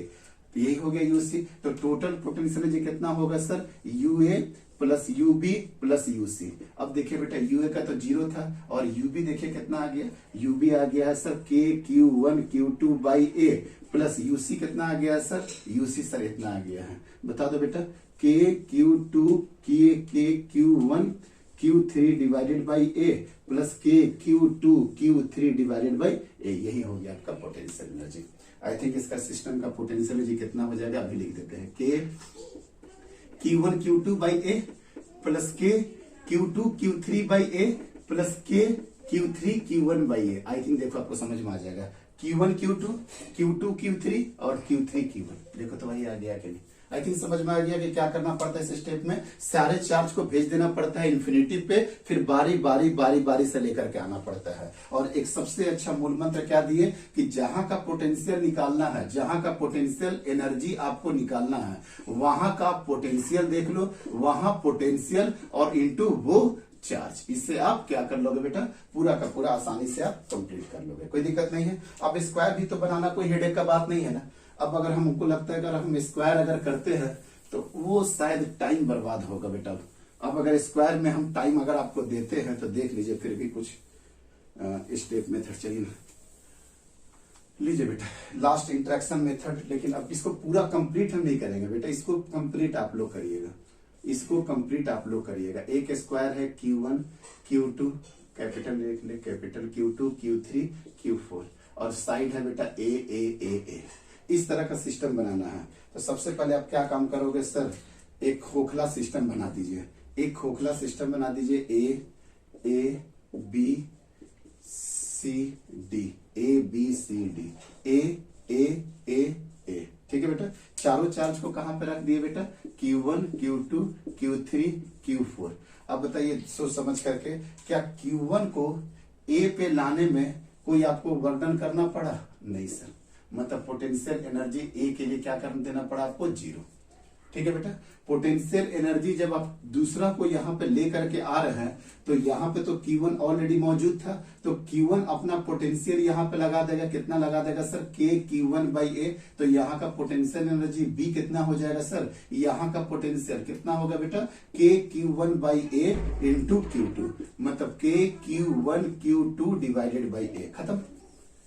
यही हो गया यूसी। तो टोटल पोटेंशियल एनर्जी कितना होगा sir, UA plus UB plus UC. अब देखिए बेटा यूए का तो 0 था, और यूबी देखिए कितना आ गया, यूबी आ गया है sir K Q1 Q2 by A plus UC कितना आ गया है सर, यूसी सर इतना आ गया है, बता दो बेटा, K Q2 K Q1 Q3 divided by A plus K Q2 Q3 divided by A, यही हो गया आपका पोटेंशियल एनर्जी। आई थिंक इसका सिस्टम का पोटेंशियल एनर्जी कितना हो जाएगा, अभी लिख देते हैं, K Q1 Q2 by A plus K Q2 Q3 by A plus K Q3 Q1 by A। I think देखो आपको समझ में आ जाएगा, Q1 Q2 Q2 Q3 और Q3 Q1, देखो तो वही आ गया कि नहीं। आई थिंक समझ में आ गया कि क्या करना पड़ता है इस स्टेप में, सारे चार्ज को भेज देना पड़ता है इन्फिनिटी पे, फिर बारी बारी से लेकर के आना पड़ता है। और एक सबसे अच्छा मूल मंत्र क्या दिए कि जहां का पोटेंशियल निकालना है, जहां का पोटेंशियल एनर्जी आपको निकालना है, वहां का पोटेंशियल देख लो, वहां पोटेंशियल और इंटू वो चार्ज, इससे आप क्या कर लोगे बेटा, पूरा का पूरा आसानी से आप कंप्लीट कर लोगे, कोई दिक्कत नहीं है। अब स्क्वायर भी तो बनाना कोई हेडेक का बात नहीं है ना। अब अगर हमको लगता है अगर हम स्क्वायर अगर करते हैं तो वो शायद टाइम बर्बाद होगा बेटा। अब अगर स्क्वायर में हम टाइम अगर आपको देते हैं तो देख लीजिए, फिर भी कुछ स्टेप मेथड चाहिए ना, लीजिए बेटा लास्ट इंटरेक्शन मेथड। लेकिन अब इसको पूरा कंप्लीट हम नहीं करेंगे बेटा, इसको कंप्लीट आप लोग करिएगा, इसको कंप्लीट आप लोग करिएगा। एक स्क्वायर है Q1 Q2, कैपिटल लिख ले, कैपिटल Q2 Q3 Q4, और साइड है बेटा A। इस तरह का सिस्टम बनाना है। तो सबसे पहले आप क्या काम करोगे सर, एक खोखला सिस्टम बना दीजिए, एक खोखला सिस्टम बना दीजिए, A B C D, A B C D, A, ठीक है बेटा। चारों चार्ज को कहां पे रख दिए बेटा, Q1 Q2 Q3 Q4। अब बताइए सोच समझ करके, क्या Q1 को A पे लाने में कोई आपको वर्णन करना पड़ा, नहीं सर, मतलब पोटेंशियल एनर्जी ए के लिए क्या कर देना पड़ा आपको, 0, ठीक है बेटा। पोटेंशियल एनर्जी जब आप दूसरा को यहाँ पे लेकर के आ रहे हैं, तो यहाँ पे तो Q1 ऑलरेडी मौजूद था, तो Q1 अपना पोटेंशियल यहाँ पे लगा देगा, कितना लगा देगा sir, K Q1 by A। तो यहाँ का पोटेंशियल एनर्जी B कितना हो जाएगा सर, यहाँ का पोटेंशियल कितना होगा बेटा, K Q1 by A into Q2, मतलब K Q1 Q2 divided by A, खत्म,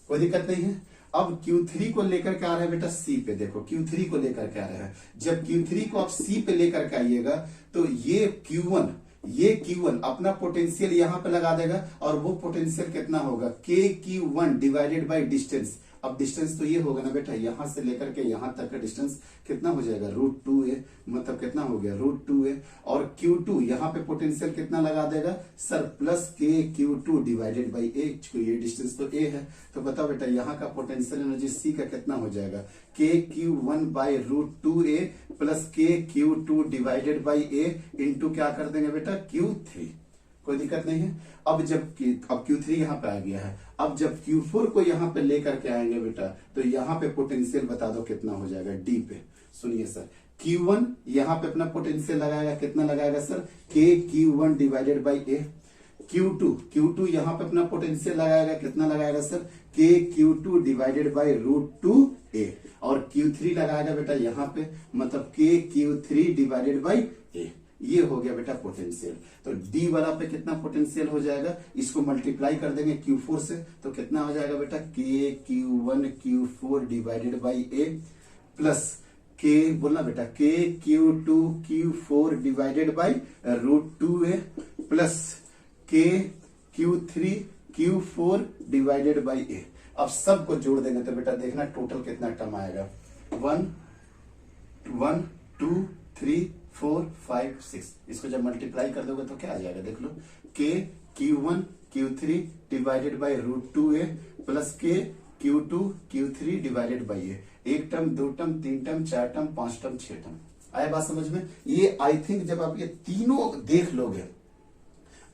कोई दिक्कत नहीं है। अब Q3 को लेकर के आ रहे हैं बेटा C पे, देखो Q3 को लेकर के आ रहे हैं। जब Q3 को आप C पे लेकर के आइएगा तो ये Q1 अपना पोटेंशियल यहां पे लगा देगा, और वो पोटेंशियल कितना होगा, K Q1 divided by distance. अब डिस्टेंस तो ये होगा ना बेटा, यहां से लेकर के यहां तक का डिस्टेंस कितना हो जाएगा, √2a, मतलब कितना हो गया, √2a। और Q2 यहाँ पे पोटेंशियल कितना लगा देगा sir, plus K Q2 divided by A, ये डिस्टेंस तो A है। तो बताओ बेटा यहाँ का पोटेंशियल एनर्जी C का कितना हो जाएगा, K Q1 by √2a plus K Q2 divided by A into क्या कर देंगे बेटा, Q3, कोई दिक्कत नहीं है। अब Q3 यहाँ पे आ गया है, अब जब Q4 को यहाँ पे लेकर के आएंगे बेटा, तो यहाँ पे पोटेंशियल बता दो कितना हो जाएगा D पे। सुनिए सर, Q1 यहाँ पे अपना पोटेंशियल लगाएगा, कितना लगाएगा sir, K Q1 divided by A। Q2 यहाँ पे अपना पोटेंशियल लगाएगा, कितना लगाएगा sir, K Q2 divided by √2a। और Q3 लगाएगा बेटा यहाँ पे, मतलब K Q3 divided by A। ये हो गया बेटा पोटेंशियल। तो D वाला पे कितना पोटेंशियल हो जाएगा, इसको मल्टीप्लाई कर देंगे Q4 से, तो कितना हो जाएगा बेटा, K Q1 Q4 divided by A plus K, बोलना बेटा, K Q2 Q4 divided by √2a plus K Q3 Q4 divided by A। अब सबको जोड़ देंगे तो बेटा देखना टोटल कितना टर्म आएगा, 1 2 3 4 5 6, इसको जब मल्टीप्लाई कर दोगे तो क्या आ जाएगा देख लो, k q1 q3 divided by √2a plus k q2 q3 divided by a। एक टर्म, दो टर्म, तीन टर्म, चार टर्म, पांच टर्म, छह टर्म। आया बात समझ में? ये आई थिंक जब आप ये तीनों देख लोगे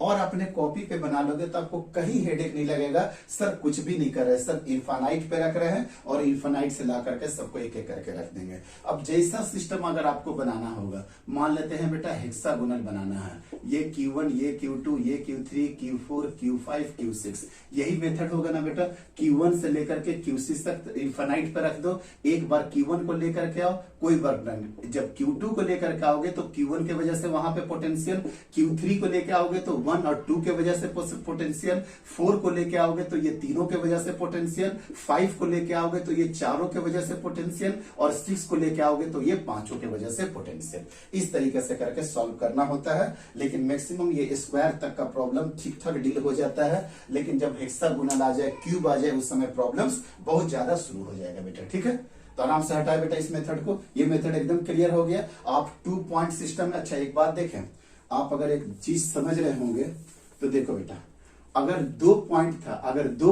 और अपने कॉपी पे बना लोगे तो आपको कहीं हेडेक नहीं लगेगा, सर कुछ भी नहीं कर रहे, सर इन्फानाइट पे रख रहे हैं और इन्फानाइट से ला करके सबको एक एक करके रख देंगे। अब जैसा सिस्टम अगर आपको बनाना होगा, मान लेते हैं बेटा हेक्सागोनल बनाना है, ये Q1, ये Q2, ये Q3, Q4, Q5, Q6, यही मेथड होगा ना बेटा। Q1 से लेकर के Q6 तक इन्फानाइट पे रख दो, एक बार Q1 को लेकर के आओ, कोई वर्क नहीं। जब Q2 को लेकर के आओगे तो Q1 के वजह से वहां पे पोटेंशियल, Q3 को लेकर आओगे तो 1 और 2 के वजह से पोटेंशियल, 4 को लेके आओगे तो ये तीनों के वजह से पोटेंशियल, 5 को लेके आओगे तो ये चारों के वजह से पोटेंशियल, और 6 को लेके आओगे तो ये पांचों के वजह से पोटेंशियल। इस तरीके से करके सॉल्व करना होता है, लेकिन मैक्सिमम ये स्क्वायर तक का प्रॉब्लम ठीक ठाक डील हो जाता है, लेकिन जब हेक्सागोनल आ जाए, क्यूब आ जाए, उस समय प्रॉब्लम्स बहुत ज्यादा शुरू हो जाएगा बेटा। ठीक है, तो आराम से हटाए बेटा इस मेथड को। ये मेथड एकदम क्लियर हो गया। आप 2 पॉइंट सिस्टम में, अच्छा एक बात देखें, आप अगर एक चीज समझ रहे होंगे तो देखो बेटा, अगर 2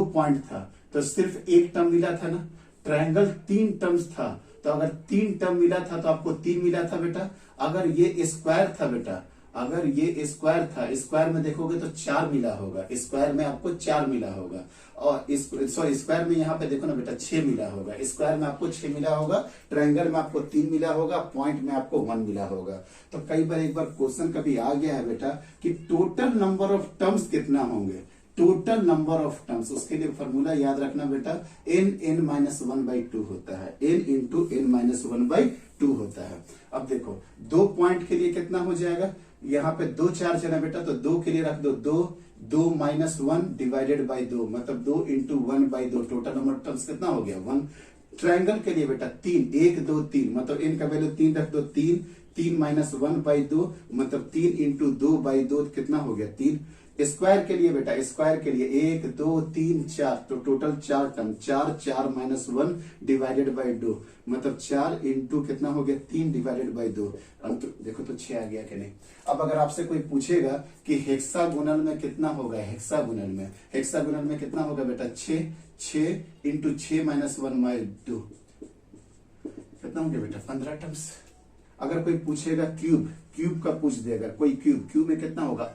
पॉइंट था तो सिर्फ एक टर्म मिला था ना। ट्रायंगल 3 टर्म्स था, तो अगर 3 टर्म मिला था तो आपको 3 मिला था बेटा। अगर ये स्क्वायर था बेटा, अगर ये स्क्वायर था, स्क्वायर में देखोगे तो 4 मिला होगा, स्क्वायर में आपको 4 मिला होगा, और स्क्वायर में यहाँ पे देखो ना बेटा 6 मिला होगा, स्क्वायर में आपको 6 मिला होगा, ट्रायंगल में आपको 3 मिला होगा, पॉइंट में आपको 1 मिला होगा। तो कई बार एक बार क्वेश्चन कभी आ गया है बेटा कि टोटल नंबर ऑफ टर्म्स कितना होंगे, टोटल नंबर ऑफ टर्म्स, उसके लिए फॉर्मूला याद रखना बेटा, n(n-1/2) होता है, n इंटू n-1/2 होता है। अब देखो 2 पॉइंट के लिए कितना हो जाएगा, यहाँ पे 2 चार्ज है ना बेटा, तो 2 के लिए रख दो 2 माइनस 1 डिवाइडेड बाई 2, मतलब 2 into 1/2, total number of terms कितना हो गया 1। ट्रायंगल के लिए बेटा 3, 1 2 3, मतलब n का वैल्यू 3 रख दो, 3 माइनस 1/2, मतलब 3 इंटू 2/2 कितना हो गया 3। स्क्वायर के लिए बेटा, स्क्वायर के लिए 1 2 3 4, तो total 4 term, 4 minus 1 divided by 2, मतलब 4 इंटू कितना हो गया 3 डिवाइडेड बाई 2। देखो तो 6 आ गया कि नहीं। अब अगर आपसे कोई पूछेगा कि हेक्सागोनल में कितना होगा, हेक्सागोनल में कितना होगा बेटा 6 इंटू 6 माइनस 1/2 कितना हो गया बेटा 15 टर्म्स। अगर कोई पूछेगा क्यूब का पूछ देगा कोई, क्यूब में कितना होगा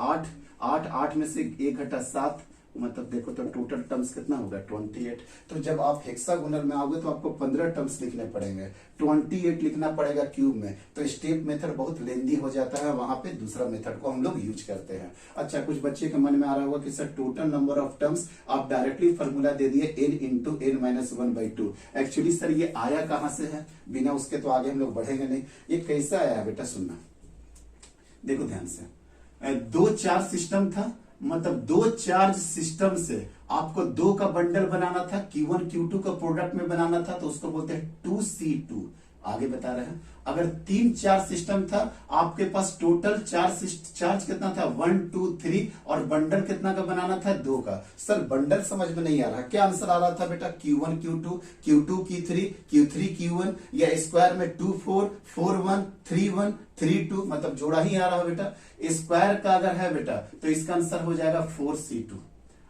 8 में से 1 घटा 7, मतलब देखो तो टोटल टर्म्स कितना होगा 28। तो जब आप हेक्सागोनल में आओगे तो आपको 15 टर्म्स लिखने पड़ेंगे, 28 लिखना पड़ेगा क्यूब में। तो स्टेप मेथड बहुत लेंदी हो जाता है, वहां पे दूसरा मेथड को हम लोग यूज करते हैं। अच्छा, कुछ बच्चे के मन में आ रहा होगा कि sir total number of terms आप डायरेक्टली फॉर्मूला दे दिए n into n-1/2। Actually sir ये आया कहां से है, बिना उसके तो आगे हम लोग बढ़ेंगे नहीं। ये कैसा आया है बेटा, सुनना देखो ध्यान से। 2 चार्ज सिस्टम था, मतलब 2 चार्ज सिस्टम से आपको 2 का बंडल बनाना था, Q1 Q2 का प्रोडक्ट में बनाना था, तो उसको बोलते हैं 2C2। आगे बता रहे हैं, अगर 3 चार्ज सिस्टम था, आपके पास टोटल चार्ज कितना था 1 2 3, और बंडल कितना का बनाना था 2 का। सर बंडल समझ में नहीं आ रहा, क्या आंसर आ रहा था बेटा Q1 Q2 Q2 Q3 Q3 Q1, या स्क्वायर में 2 4 4 1 3 1 3 2, मतलब जोड़ा ही आ रहा है बेटा। स्क्वायर का अगर है बेटा तो इसका आंसर हो जाएगा 4C2।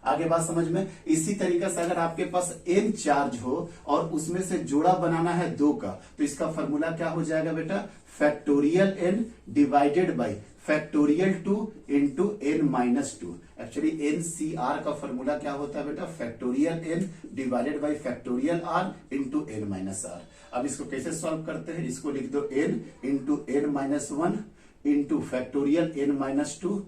आगे बात समझ में। इसी तरीके से अगर आपके पास n चार्ज हो और उसमें से जोड़ा बनाना है 2 का, तो इसका फॉर्मूला क्या हो जाएगा बेटा, factorial n divided by factorial 2 into n-2। Actually NCR का फॉर्मूला क्या होता है बेटा, factorial n divided by factorial r into n-r। अब इसको कैसे सॉल्व करते हैं, इसको लिख दो n into n-1 into factorial n-2,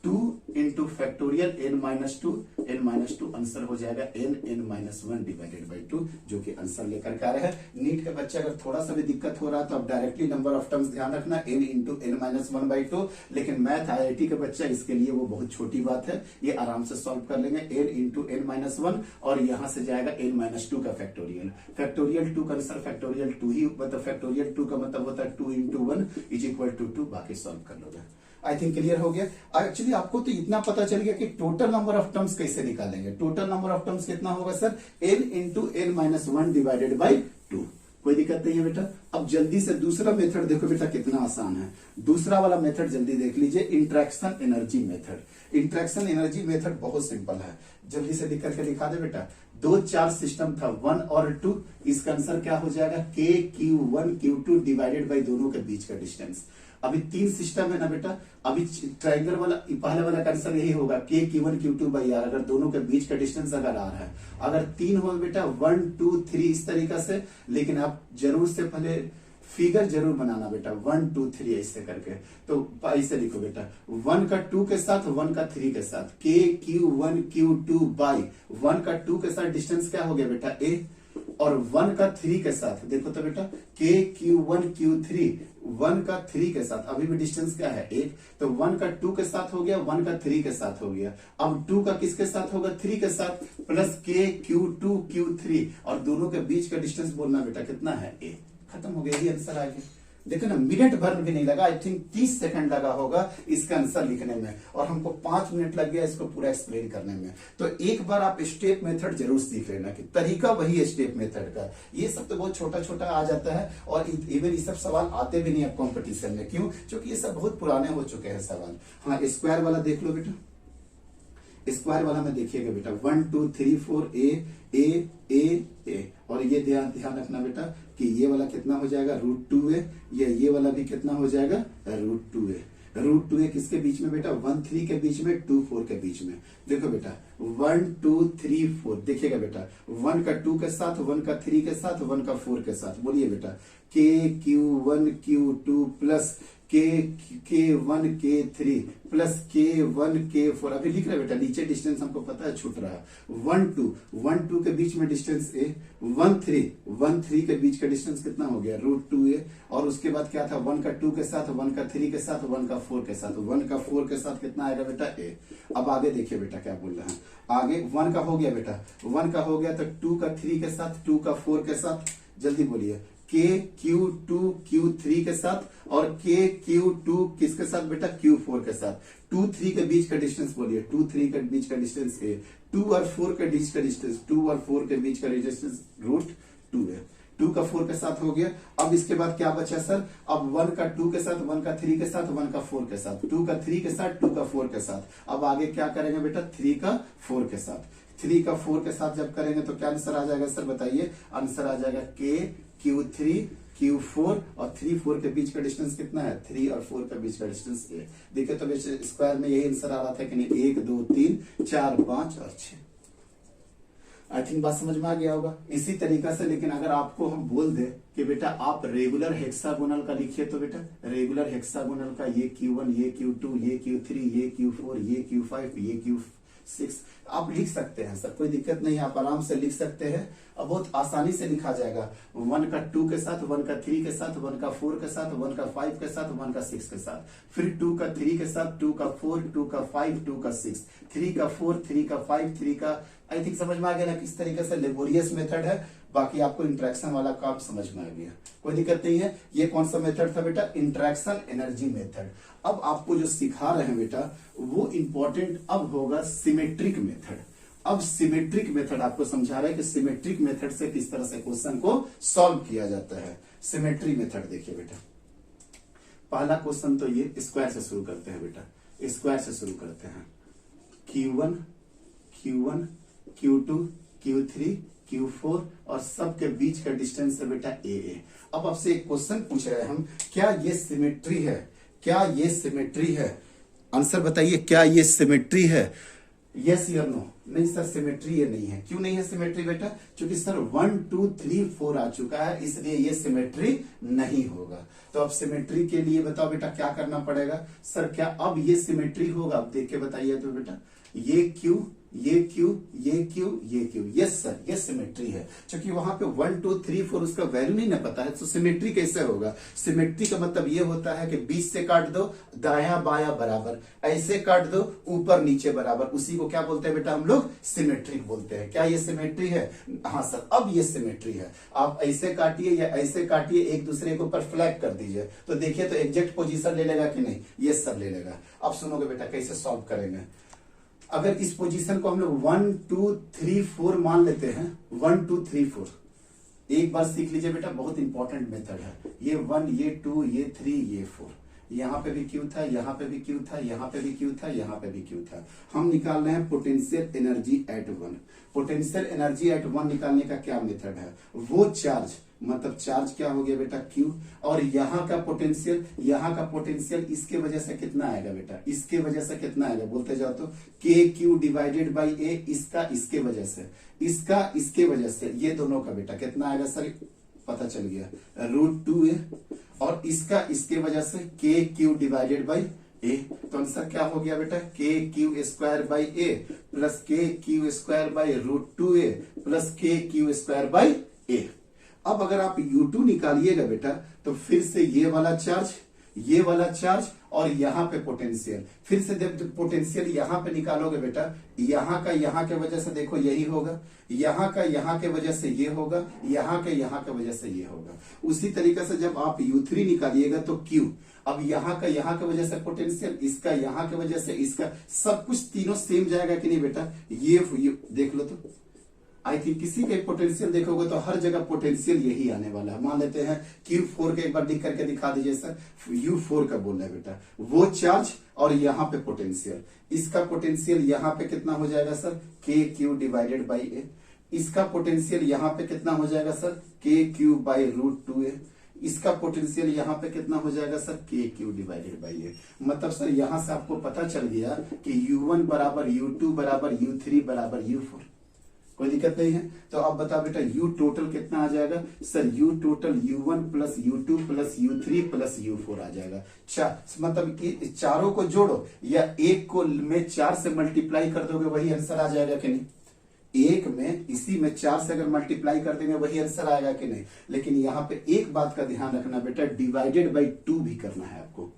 2 into factorial n-2 answer हो जाएगा n-1 डिवाइडेड बाई 2, जो कि आंसर लेकर के आ रहे हैं। नीट के बच्चे अगर थोड़ा सा भी दिक्कत हो रहा है तो आप डायरेक्टली नंबर ऑफ टर्म्स ध्यान रखना, n इंटू n-1/2। लेकिन मैथ IIT के बच्चा, इसके लिए वो बहुत छोटी बात है, ये आराम से सॉल्व कर लेंगे। n इंटू n-1, और यहां से जाएगा n-2 का फैक्टोरियल 2 का आंसर फैक्टोरियल 2 ही, मतलब फैक्टोरियल 2 का मतलब होता है 2 इंटू 1 इज इक्वल टू 2। बाकी सॉल्व कर लोगे। आई थिंक क्लियर हो गया। एक्चुअली आपको तो इतना पता चल गया कि टोटल नंबर ऑफ टर्म्स कैसे निकालेंगे। टोटल नंबर ऑफ टर्म्स कितना होगा sir, n into n-1 divided by 2। कोई दिक्कत नहीं है बेटा। अब जल्दी से दूसरा मेथड देखो बेटा कितना आसान है। दूसरा वाला मेथड जल्दी देख लीजिए, interaction energy method. Interaction energy method बहुत सिंपल है, जल्दी से लिख करके दिखा दे बेटा। दो चार्ज सिस्टम था 1 और 2, इसका आंसर क्या हो जाएगा KQ1 Q2 डिवाइडेड बाई दोनों के बीच का डिस्टेंस। अभी 3 सिस्टम है ना बेटा, अभी ट्राइंगल वाला पहले वाला का आंसर यही होगा KQ1 Q2 बाई R, अगर दोनों के बीच का डिस्टेंस अगर R है। अगर 3 हो बेटा 1 2 3 इस तरीका से, लेकिन आप जरूर से पहले फिगर जरूर बनाना बेटा 1 2 3 ऐसे करके। तो ऐसे लिखो बेटा 1 का 2 के साथ 1 का 3 के साथ KQ1 Q2 बाई 1 का 2 के साथ डिस्टेंस क्या हो गया बेटा A, और 1 का 3 के साथ देखो तो बेटा KQ1 Q3 1 का 3 के साथ अभी भी डिस्टेंस क्या है 1, तो 1 का 2 के साथ हो गया, 1 का 3 के साथ हो गया। अब 2 का किसके साथ होगा 3 के साथ, प्लस KQ2 Q3 और दोनों के बीच का डिस्टेंस बोलना बेटा कितना है A। खत्म हो गया, ये आंसर आ गया। देखो ना मिनट भर भी नहीं लगा, आई थिंक 30 सेकंड लगा होगा इसका आंसर लिखने में, और हमको 5 मिनट लग गया इसको पूरा एक्सप्लेन करने में। तो एक बार आप स्टेप मेथड जरूर सीख लेना कि तरीका वही है स्टेप मेथड का। ये सब तो बहुत छोटा छोटा आ जाता है, और इवन ये सब सवाल आते भी नहीं है कॉम्पिटिशन में। क्यों? क्योंकि ये सब बहुत पुराने हो चुके हैं सवाल। हाँ स्क्वायर वाला देख लो बेटा, स्क्वायर वाला में देखिएगा बेटा 1 2 3 4 ए, और ये ध्यान रखना बेटा कि ये वाला कितना हो जाएगा √2a, ये वाला भी कितना हो जाएगा √2a। √2a किसके बीच में बेटा 1 3 के बीच में, 2 4 के बीच में। देखो बेटा 1 2 3 4 देखिएगा बेटा 1 का 2 के साथ, 1 का 3 के साथ, 1 का 4 के साथ। बोलिए बेटा KQ1 Q2 plus K1 K3 plus K1 K4। अभी लिख रहे बेटा, नीचे डिस्टेंस हमको पता है छूट रहा है। 1 2 के बीच में डिस्टेंस A, 1 3 के बीच का डिस्टेंस कितना हो गया √2a, और उसके बाद क्या था 1 का 2 के साथ, 1 का 3 के साथ, 1 का 4 के साथ। 1 का 4 के साथ कितना आएगा बेटा A। अब आगे देखिए बेटा क्या बोल रहे हैं, आगे 1 का हो गया बेटा, 1 का हो गया तो 2 का 3 के साथ, 2 का 4 के साथ। जल्दी बोलिए KQ2 Q3 के साथ, और KQ2 किसके साथ बेटा Q4 के साथ। 2 3 के बीच का डिस्टेंस बोलिए, 2 3 के बीच का डिस्टेंस A, 2 और 4 के बीच का डिस्टेंस, 2 और 4 के बीच का डिस्टेंस √2a। 2 का 4 के साथ हो गया। अब इसके बाद क्या बचा सर, अब 1 का 2 के साथ, 1 का 3 के साथ, 1 का 4 के साथ, 2 का 3 के साथ, 2 का 4 के साथ। अब आगे क्या करेंगे बेटा 3 का 4 के साथ। 3 का 4 के साथ जब करेंगे तो क्या आंसर आ जाएगा सर बताइए, आंसर आ जाएगा KQ3 Q4, और 3 4 के बीच का डिस्टेंस कितना है 3 और 4 के बीच का डिस्टेंस A। देखिए तो स्क्वायर में यही आंसर आ रहा था कि नहीं, 1 2 3 4 5 और 6। आई थिंक बात समझ में आ गया होगा। इसी तरीका से, लेकिन अगर आपको हम बोल दे कि बेटा आप रेगुलर हेक्सागोनल का लिखिए, तो बेटा रेगुलर हेक्सागोनल का ये Q1, ये Q2, ये Q3, ये Q4, ये Q5, ये Q6 आप लिख सकते हैं सर, कोई दिक्कत नहीं है, आप आराम से लिख सकते हैं। अब बहुत आसानी से लिखा जाएगा। 1 का 2 के साथ, 1 का 3 के साथ, 1 का 4 के साथ, 1 का 5 के साथ, 1 का 6 के साथ, फिर 2 का 3 के साथ, 2 का 4, 2 का 5, 2 का 6, 3 का 4, 3 का 5, 3 का। आई थिंक समझ में आ गया ना किस तरीके से लेबोरियस मेथड है। बाकी आपको इंट्रैक्शन वाला काम समझ में आ गया, कोई दिक्कत नहीं है। ये कौन सा मेथड था बेटा, इंट्रैक्शन एनर्जी मेथड। अब आपको जो सिखा रहे हैं बेटा वो इंपॉर्टेंट अब होगा सिमेट्रिक मेथड। अब सिमेट्रिक मेथड आपको समझा रहा है कि सिमेट्रिक मेथड से किस तरह से क्वेश्चन को सॉल्व किया जाता है। सिमेट्री मेथड देखिए बेटा, पहला क्वेश्चन तो ये स्क्वायर से शुरू करते हैं बेटा, स्क्वायर से शुरू करते हैं। Q1 Q2 Q3 Q4 और सबके बीच का डिस्टेंस है बेटा AA। अब आपसे एक क्वेश्चन पूछ रहे हैं हम, क्या ये सिमेट्री है, क्या ये सिमेट्री है? आंसर बताइए, क्या ये सिमेट्री है? यस या नो? नहीं सर सिमेट्री ये नहीं है। क्यों नहीं है सिमेट्री बेटा? क्योंकि सर 1 2 3 4 आ चुका है, इसलिए ये सिमेट्री नहीं होगा। तो अब सिमेट्री के लिए बताओ बेटा क्या करना पड़ेगा? सर क्या अब ये सिमेट्री होगा? अब देख के बताइए तो बेटा, ये Q, ये Q, ये Q, ये Q, यस सर ये सिमेट्री है। क्योंकि वहां पे 1 2 3 4 उसका वैल्यू नहीं ना पता है, तो सिमेट्री कैसे होगा? सिमेट्री का मतलब ये होता है कि बीच से काट दो, दायां बायां बराबर, ऐसे काट दो, ऊपर नीचे बराबर, उसी को क्या बोलते हैं बेटा हम लोग? सिमेट्रिक बोलते हैं। क्या ये सिमेट्री है? हाँ सर अब ये सिमेट्री है। आप ऐसे काटिए या ऐसे काटिए, एक दूसरे के ऊपर फ्लैग कर दीजिए, तो देखिए तो एग्जैक्ट पोजीशन ले लेगा कि नहीं? यस सर ले लेगा। अब सुनोगे बेटा कैसे सॉल्व करेंगे। अगर इस पोजीशन को हम लोग 1 2 3 4 मान लेते हैं, 1 2 3 4, एक बार सीख लीजिए बेटा, बहुत इंपॉर्टेंट मेथड है ये। 1, ये 2, ये 3, ये 4, यहाँ पे भी क्यू था, यहाँ पे भी क्यू था, यहाँ पे भी क्यू था, यहाँ पे भी क्यू था। हम निकाल रहे हैं potential energy eight 1। Potential energy eight 1 निकालने का क्या मेथड है, वो चार्ज, मतलब चार्ज क्या हो गया बेटा क्यू, और यहाँ का पोटेंशियल, यहाँ का पोटेंशियल इसके वजह से कितना आएगा बेटा, इसके वजह से कितना आएगा बोलते जाओ तो, के क्यू डिवाइडेड बाई ए, इसका इसके वजह से, इसका इसके वजह से, ये दोनों का बेटा कितना आएगा सर, पता चल गया, √2a, और इसका इसके वजह से के क्यू डिवाइडेड बाई ए। तो आंसर क्या हो गया बेटा, K Q square by A plus K Q square by √2a plus K Q square by A. अब अगर आप U2 निकालिएगा बेटा, तो फिर से ये वाला चार्ज, ये वाला चार्ज, और यहाँ पे पोटेंशियल, फिर से जब पोटेंशियल यहाँ पे निकालोगे बेटा, यहाँ का यहाँ के वजह से देखो यही होगा, यहाँ का यहाँ के वजह से ये होगा, यहाँ के यहाँ के वजह से ये होगा। उसी तरीके से जब आप U3 निकालिएगा तो Q, अब यहाँ का यहाँ के वजह से पोटेंशियल, इसका यहाँ के वजह से इसका, सब कुछ तीनों सेम जाएगा कि नहीं बेटा, ये देख लो तो। आई थिंक किसी का पोटेंशियल देखोगे तो हर जगह पोटेंशियल यही आने वाला है। मान लेते हैं Q4 के एक बार लिख करके दिखा दीजिए सर, U4 का बोल रहा है बेटा, वो चार्ज और यहाँ पे पोटेंशियल, इसका पोटेंशियल यहाँ पे कितना हो जाएगा सर, के क्यू डिवाइडेड बाई ए, इसका पोटेंशियल यहाँ पे कितना हो जाएगा सर, के क्यू बाई √2a, इसका पोटेंशियल यहाँ पे कितना हो जाएगा सर, के क्यू डिवाइडेड बाई ए। मतलब सर यहाँ से आपको पता चल गया कि U1 बराबर U2 बराबर U3 बराबर U4, कोई दिक्कत नहीं है। तो अब बताओ बेटा U टोटल कितना आ जाएगा sir, U total U1 plus U2 plus U3 plus U4 आ जाएगा। मतलब कि चारों को जोड़ो या एक को में 4 से मल्टीप्लाई कर दोगे वही आंसर आ जाएगा कि नहीं, एक में इसी में 4 से अगर मल्टीप्लाई कर देंगे वही आंसर आएगा कि नहीं। लेकिन यहाँ पे एक बात का ध्यान रखना बेटा, डिवाइडेड बाई 2 भी करना है आपको।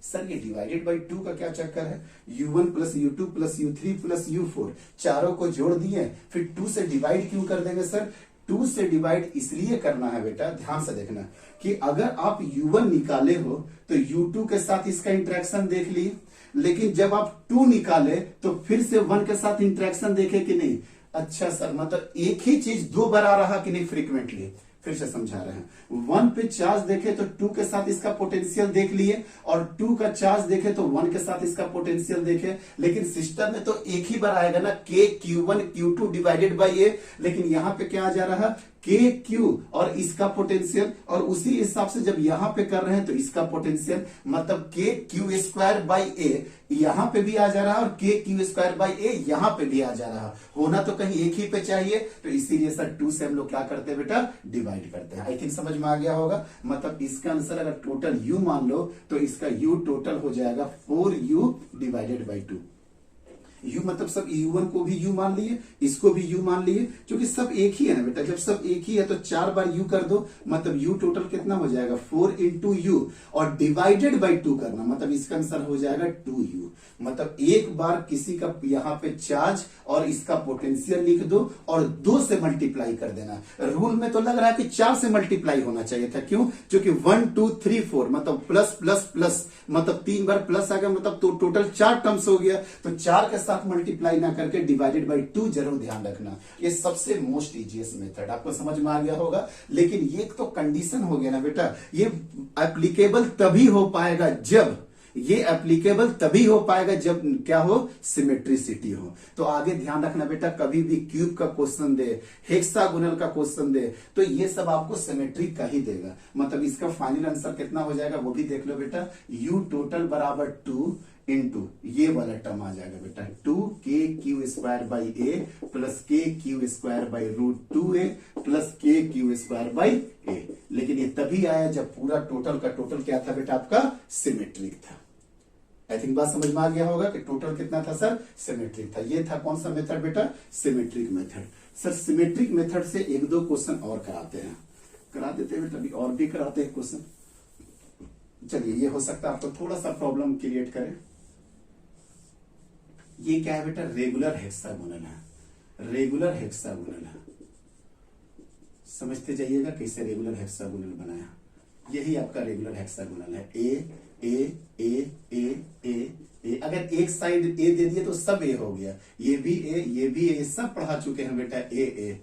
सर ये डिवाइडेड बाई 2 का क्या चक्कर है, U1 plus U2 plus U3 plus U4 चारों को जोड़ दिए, फिर 2 से डिवाइड क्यों कर देंगे सर, 2 से डिवाइड इसलिए करना है बेटा, ध्यान से देखना कि अगर आप U1 निकाले हो तो U2 के साथ इसका इंटरेक्शन देख लिए, लेकिन जब आप 2 निकाले तो फिर से 1 के साथ इंटरेक्शन देखे कि नहीं। अच्छा सर, मतलब एक ही चीज 2 बार आ रहा कि नहीं फ्रीक्वेंटली, फिर से समझा रहे हैं। 1 पे चार्ज देखे तो 2 के साथ इसका पोटेंशियल देख लिए, और 2 का चार्ज देखे तो 1 के साथ इसका पोटेंशियल देखे, लेकिन सिस्टम में तो एक ही बार आएगा ना, के Q1 Q2 divided by A, लेकिन यहाँ पे क्या आ जा रहा है, के क्यू और इसका पोटेंशियल, और उसी हिसाब से जब यहां पे कर रहे हैं तो इसका पोटेंशियल, मतलब के क्यू स्क्वायर बाई ए यहां पे भी आ जा रहा है और के क्यू स्क्वायर बाई ए यहां पे भी आ जा रहा है। होना तो कहीं एक ही पे चाहिए, तो इसीलिए सर 2 से हम लोग क्या करते हैं बेटा, डिवाइड करते हैं। आई थिंक समझ में आ गया होगा। मतलब इसका आंसर अगर टोटल U मान लो तो इसका U टोटल हो जाएगा 4U डिवाइडेड बाई 2। U मतलब सब U1 को भी U मान लिए, इसको भी U मान लिए, क्योंकि सब एक ही है ना बेटा। जब सब एक ही है तो 4 बार U कर दो, मतलब U टोटल कितना हो जाएगा 4 इंटू U, और डिवाइडेड बाई 2 करना, मतलब इसका आंसर हो जाएगा 2U। मतलब एक बार किसी का यहाँ पे चार्ज और इसका पोटेंशियल लिख दो और 2 से मल्टीप्लाई कर देना। रूल में तो लग रहा है कि 4 से मल्टीप्लाई होना चाहिए था, क्यों, क्योंकि 1 2 3 4 मतलब प्लस प्लस प्लस, मतलब 3 बार प्लस आ गया, मतलब तो टोटल 4 टर्म्स हो गया। तो 4 के साथ मल्टीप्लाई ना करके डिवाइडेड बाई 2 जरूर ध्यान रखना। ये सबसे मोस्ट इजीएस्ट मेथड, आपको समझ में आ गया होगा। लेकिन ये तो कंडीशन हो गया ना बेटा, ये एप्लीकेबल तभी हो पाएगा जब, ये एप्लीकेबल तभी हो पाएगा जब क्या हो, सिमेट्रिसिटी हो। तो आगे ध्यान रखना बेटा, कभी भी क्यूब का क्वेश्चन दे, हेक्सागोनल का क्वेश्चन दे, तो ये सब आपको सिमेट्री का ही देगा। मतलब इसका फाइनल आंसर कितना हो जाएगा वो भी देख लो बेटा, U टोटल बराबर 2 इंटू ये वाला टर्म आ जाएगा बेटा 2k Q square by A plus K Q square by √2a plus K Q square by A. लेकिन ये तभी आया जब पूरा टोटल का टोटल क्या था बेटा, आपका सिमेट्रिक था। आई थिंक बात समझ में आ गया होगा कि टोटल कितना था सर, सिमेट्रिक था। ये था कौन सा मेथड बेटा, symmetric method. Sir symmetric method से 1-2 क्वेश्चन और कराते हैं, करा देते हैं बेटा, अभी और भी कराते हैं क्वेश्चन। चलिए, ये हो सकता है आपको थोड़ा सा प्रॉब्लम क्रिएट करे। ये क्या है बेटा, रेगुलर हेक्सागोनल है, रेगुलर हेक्सागोनल है। समझते जाइएगा कैसे रेगुलर हेक्सागोनल बनाया। यही आपका रेगुलर हेक्सागोनल है, ए ए ए ए ए ए। अगर एक साइड ए दे दिए तो सब ए हो गया, ये भी ए, ये भी ए, सब पढ़ा चुके हैं बेटा ए ए।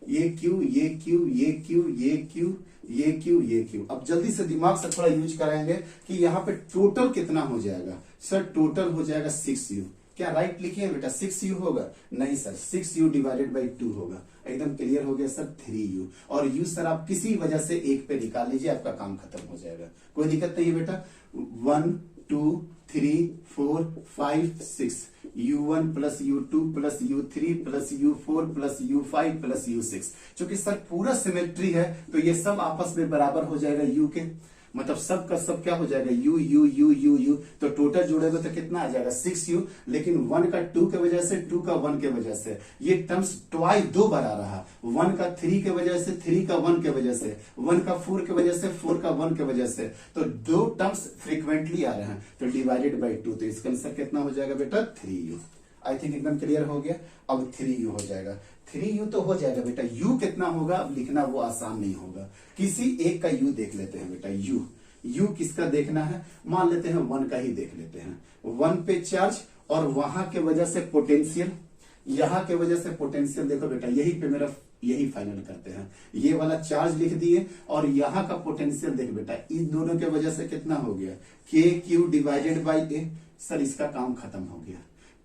ये क्यू, ये क्यू, ये क्यू, ये क्यू, ये क्यू, ये क्यू। अब जल्दी से दिमाग से थोड़ा यूज कराएंगे कि यहाँ पे टोटल कितना हो जाएगा। सर टोटल हो जाएगा 6u। क्या राइट लिखिए बेटा 6u होगा? नहीं सर, 6u डिवाइडेड बाई 2 होगा। एकदम क्लियर हो गया सर 3u। और u सर आप किसी वजह से एक पे निकाल लीजिए, आपका काम खत्म हो जाएगा, कोई दिक्कत नहीं है बेटा। 1 2 3 4 5 6 u1 plus u2 plus u3 plus u4 plus u5 plus u6। चूंकि सर पूरा सिमेट्री है तो ये सब आपस में बराबर हो जाएगा u के, मतलब सब का सब क्या हो जाएगा u u u u u। तो टोटल जोड़ेगा तो कितना आ जाएगा 6u। लेकिन 1 का 2 के वजह से, 2 का 1 के वजह से ये टर्म्स ट्वाइस दो बार आ रहा। 1 का 3 के वजह से, 3 का 1 के वजह से, 1 का 4 के वजह से, 4 का 1 के वजह से। तो दो टर्म्स फ्रीक्वेंटली आ रहे हैं तो डिवाइडेड बाई 2। तो इसका आंसर कितना हो जाएगा बेटा 3u। आई थिंक एकदम क्लियर हो गया। अब 3u हो जाएगा। 3u तो हो जाएगा बेटा। u कितना होगा अब लिखना वो आसान नहीं होगा। किसी एक का u देख लेते हैं बेटा। u किसका देखना है? मान लेते हैं 1 का ही देख लेते हैं। 1 पे चार्ज और वहां के वजह से पोटेंशियल, यहां के वजह से पोटेंशियल। देखो बेटा यही पे मेरा यही फाइनल करते हैं। ये वाला चार्ज लिख दिए और यहाँ का पोटेंशियल देख बेटा, इन दोनों के वजह से कितना हो गया के Q divided by A. Sir इसका काम खत्म हो गया।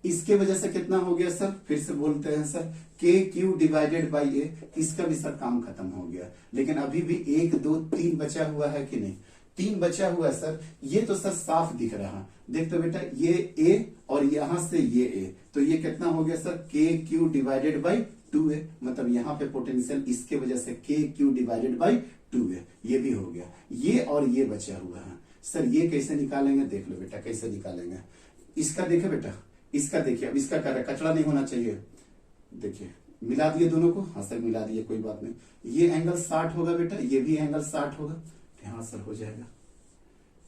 इसके वजह से कितना हो गया सर? फिर से बोलते हैं सर के क्यू डिवाइडेड बाई ए। इसका भी सर काम खत्म हो गया। लेकिन अभी भी 1 2 3 बचा हुआ है कि नहीं? 3 बचा हुआ है सर। ये तो सर साफ दिख रहा, देखते बेटा ये ए और यहां से ये ए, तो ये कितना हो गया सर के क्यू डिवाइडेड बाई 2a। मतलब यहाँ पे पोटेंशियल इसके वजह से के क्यू डिवाइडेड बाई 2a। ये भी हो गया। ये और ये बचा हुआ है सर। ये कैसे निकालेंगे देख लो बेटा, कैसे निकालेंगे। इसका देखे बेटा, इसका देखिए। अब इसका क्या कचरा नहीं होना चाहिए। देखिए मिला दिए दोनों को। हाँ सर मिला दिए, कोई बात नहीं। ये एंगल 60 होगा बेटा, ये भी एंगल 60 होगा। हाँ सर हो जाएगा।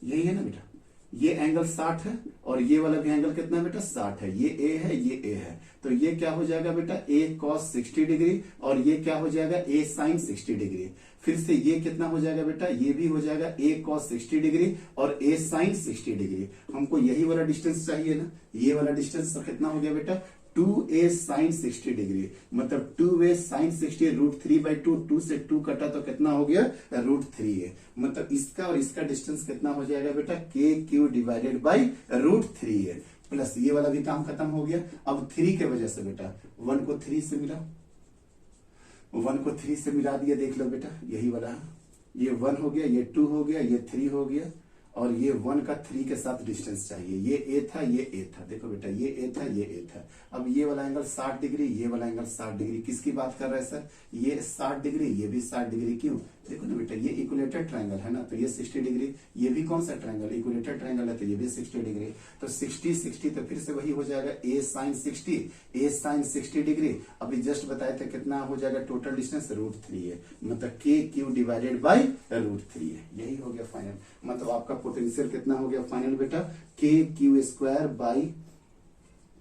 यही है ना बेटा, ये एंगल 60 है और ये वाला भी एंगल कितना बेटा 60 है। ये ए है, ये ए है, तो ये क्या हो जाएगा बेटा ए cos 60 डिग्री और ये क्या हो जाएगा ए sin 60 डिग्री। फिर से ये कितना हो जाएगा बेटा, ये भी हो जाएगा ए cos 60 डिग्री और ए sin 60 डिग्री। हमको यही वाला डिस्टेंस चाहिए ना, ये वाला डिस्टेंस तो कितना हो गया बेटा 2a sin 60 डिग्री। मतलब 2a sin 60 √3/2। 2 से 2 कटा तो कितना हो गया √3a। मतलब इसका और इसका डिस्टेंस कितना हो जाएगा बेटा K Q divided by √3a। Plus ये वाला भी काम खत्म हो गया। अब 3 के वजह से बेटा 1 को 3 से मिला, 1 को 3 से मिला दिया। देख लो बेटा यही वाला है। ये 1 हो गया, ये 2 हो गया, ये 3 हो गया और ये 1 का 3 के साथ डिस्टेंस चाहिए। ये ए था, ये ए था। देखो बेटा ये ए था, ये ए था। अब ये वाला एंगल 60 डिग्री, ये वाला एंगल 60 डिग्री। किसकी बात कर रहे हैं सर? ये 60 डिग्री, ये भी 60 डिग्री। क्यों? देखो ना बेटा ये इक्विलेटरल ट्रायंगल है ना, तो ये 60 डिग्री। ये भी कौन सा ट्रायंगल? इक्विलेटरल ट्रायंगल है, तो ये भी 60 डिग्री। तो 60 60 तो फिर से वही हो जाएगा ए sin 60, ए sin 60 डिग्री। अभी जस्ट बताए थे कितना हो जाएगा टोटल डिस्टेंस √3a। मतलब के क्यू डिवाइडेड बाई √3a। यही हो गया फाइनल। मतलब आपका पोटेंशियल कितना हो गया फाइनल बेटा के क्यू स्क्वायर बाई,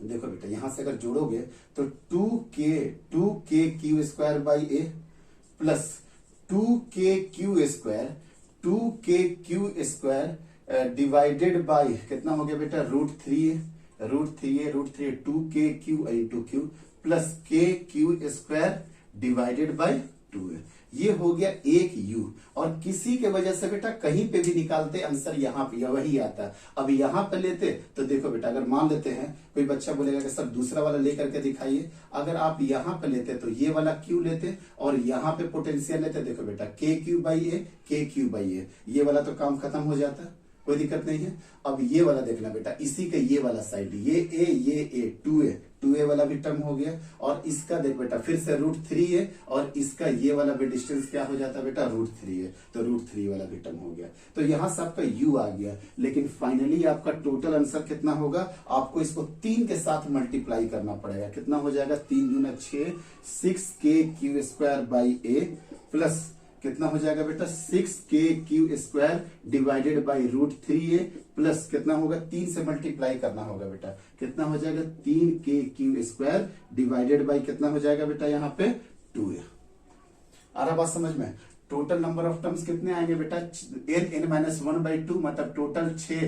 देखो बेटा यहां से अगर जोड़ोगे तो 2k Q square by A plus 2k Q square divided by कितना हो गया बेटा √3a 2k Q into Q plus K Q square divided by 2a। ये हो गया एक u। और किसी के वजह से बेटा कहीं पे भी निकालते आंसर यहाँ पे वही आता। अब यहाँ पे लेते तो देखो बेटा अगर मान लेते हैं कोई बच्चा बोलेगा कि सर दूसरा वाला लेकर के दिखाइए। अगर आप यहाँ पे लेते तो ये वाला q लेते और यहाँ पे पोटेंशियल लेते। देखो बेटा के क्यू बाई ए, ये वाला तो काम खत्म हो जाता, कोई दिक्कत नहीं है। अब ये वाला देखना बेटा, इसी का ये वाला साइड, ये ए 2a वाला भी टर्म हो गया। और इसका देख बेटा फिर से √3a और इसका ये वाला भी डिस्टेंस क्या हो जाता बेटा √3a। तो √3 वाला भी टर्म हो गया। तो यहां से आपका u आ गया। लेकिन फाइनली आपका टोटल आंसर कितना होगा? आपको इसको 3 के साथ मल्टीप्लाई करना पड़ेगा। कितना हो जाएगा 3 दूना 6, 6k Q square by A plus कितना हो जाएगा बेटा 6k Q square divided by √3a plus कितना होगा 3 से मल्टीप्लाई करना होगा बेटा। कितना हो जाएगा 3k Q square divided by कितना हो जाएगा बेटा यहाँ पे 2a। आ रहा बात समझ में? टोटल नंबर ऑफ टर्म्स कितने आएंगे बेटा n-1/2। मतलब टोटल 6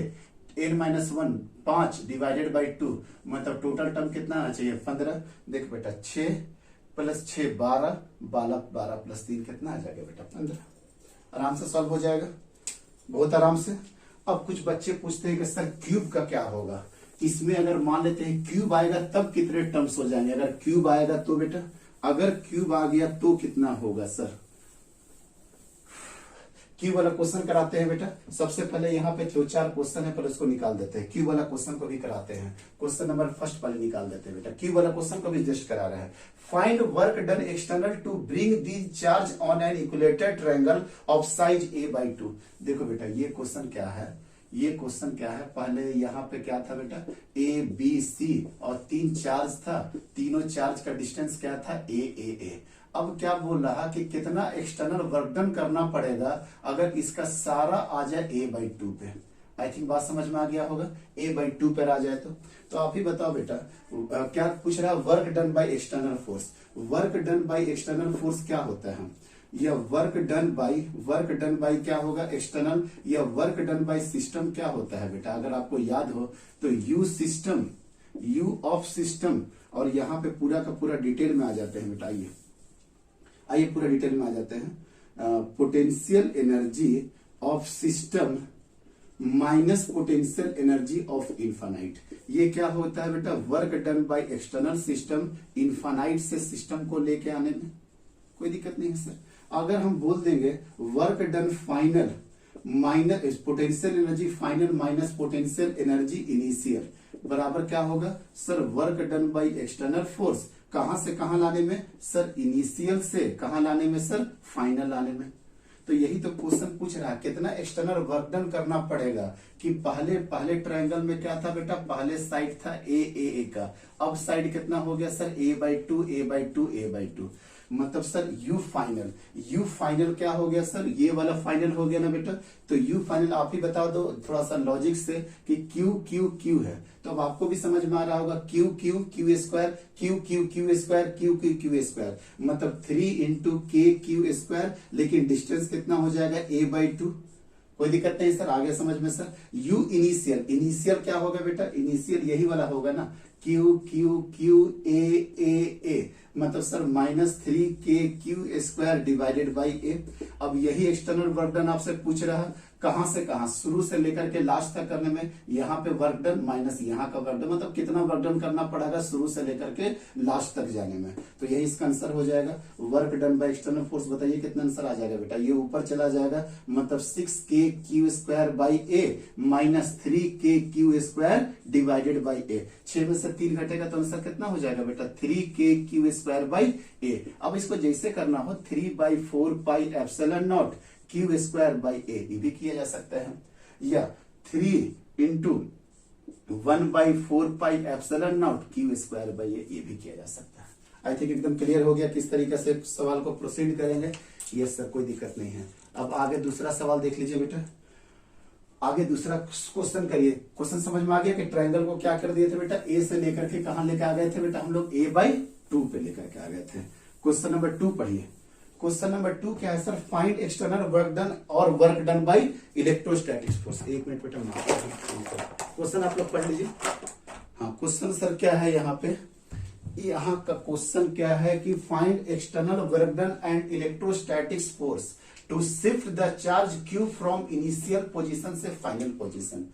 n-1 5 डिवाइडेड बाई 2। मतलब टोटल टर्म कितना आना चाहिए 15। देख बेटा 6 प्लस 6 12, 12 प्लस 3 कितना आ जाएगा बेटा 15। आराम से सॉल्व हो जाएगा, बहुत आराम से। अब कुछ बच्चे पूछते हैं कि सर क्यूब का क्या होगा। इसमें अगर मान लेते हैं क्यूब आएगा तब कितने टर्म्स हो जाएंगे। अगर क्यूब आएगा तो बेटा, अगर क्यूब आ गया तो कितना होगा सर। क्यूब वाला क्वेश्चन कराते हैं बेटा। सबसे पहले यहाँ पे 4 क्वेश्चन है, पहले उसको निकाल देते हैं। क्यूब वाला क्वेश्चन को भी कराते हैं। क्वेश्चन नंबर फर्स्ट पहले निकाल देते हैं बेटा। क्यूब वाला क्वेश्चन को भी जस्ट करा रहे हैं। Find work done external to bring the charge on an equilateral triangle of size a/2। देखो बेटा ये क्वेश्चन क्या है, ये क्वेश्चन क्या है। पहले यहाँ पे क्या था बेटा, ए बी सी और 3 चार्ज था, तीनों चार्ज का डिस्टेंस क्या था ए। अब क्या बोल रहा कि कितना एक्सटर्नल वर्क डन करना पड़ेगा अगर इसका सारा आ जाए a/2 पे। आई थिंक बात समझ में आ गया होगा, a/2 पर आ जाए तो आप ही बताओ बेटा। क्या पूछ रहा है, work done by external force. Work done by external force क्या होता है, या वर्क डन बाय क्या होगा एक्सटर्नल, या वर्क डन बाय सिस्टम क्या होता है बेटा। अगर आपको याद हो तो यू ऑफ सिस्टम, और यहाँ पे पूरा का पूरा डिटेल में आ जाते हैं बेटा। आइए पूरा डिटेल में आ जाते हैं। Potential energy of system minus potential energy of infinite. ये क्या होता है बेटा, work done by external system infinite से सिस्टम को लेके आने में कोई दिक्कत नहीं है सर। अगर हम बोल देंगे work done final minus potential energy final minus potential energy initial बराबर क्या होगा sir, work done by external force कहां से कहां लाने में सर, इनिशियल से कहां लाने में सर, फाइनल लाने में। तो यही तो क्वेश्चन पूछ रहा है, कितना एक्सटर्नल वर्क डन करना पड़ेगा कि पहले ट्रायंगल में क्या था बेटा, पहले साइड था ए का, अब साइड कितना हो गया सर a/2 मतलब सर यू फाइनल क्या हो गया सर, ये वाला फाइनल हो गया ना बेटा। तो यू फाइनल आप ही बता दो थोड़ा सा लॉजिक से कि क्यू है, तो अब आपको भी समझ में आ रहा होगा क्यू स्क्वायर क्यू मतलब 3 इंटू क्यू स्क्वायर, लेकिन डिस्टेंस कितना हो जाएगा a/2। कोई दिक्कत नहीं सर, आगे समझ में सर। यू इनिशियल क्या होगा बेटा, इनिशियल यही वाला होगा ना, क्यू ए मतलब सर -3 डिवाइडेड बाई ए। अब यही एक्सटर्नल वर्क डन आपसे पूछ रहा है, कहां से कहां, शुरू से लेकर के लास्ट तक करने में। यहाँ पे वर्क डन माइनस यहाँ का वर्क डन, मतलब कितना वर्क डन करना पड़ेगा शुरू से लेकर के लास्ट तक जाने में। तो यही इसका आंसर हो जाएगा। Work done by external force बताइए कितना आंसर आ जाएगा बेटा, ये ऊपर चला जाएगा, मतलब 6kq² by A minus 3kq² divided by A. 6 में से 3 घटेगा तो आंसर कितना हो जाएगा बेटा, 3kq² बाई ए। अब इसको जैसे करना हो 3/4 pi epsilon naught q² by A भी किया जा सकता है, या 3 into 1/4 pi epsilon naught q² by A ये भी किया जा सकता है। आई थिंक एकदम क्लियर हो गया किस तरीके से सवाल को प्रोसीड करेंगे। यस सर, कोई दिक्कत नहीं है। अब आगे दूसरा सवाल देख लीजिए बेटा। आगे दूसरा क्वेश्चन करिए। क्वेश्चन समझ में आ गया कि ट्रायंगल को क्या कर दिए थे बेटा, ए से लेकर के कहां लेकर आ गए थे बेटा, हम लोग a/2 पे लेकर के आ गए थे। क्वेश्चन नंबर 2 पढ़िए। क्वेश्चन नंबर 2 क्या है sir, find external work done और work done by electrostatic force. 1 minute बेटा, क्वेश्चन आप लोग पढ़ लीजिए। हाँ, क्वेश्चन सर क्या है यहाँ पे, यहाँ का क्वेश्चन क्या है कि find external work done and electrostatic force to shift the charge Q from initial position से फाइनल पोजीशन।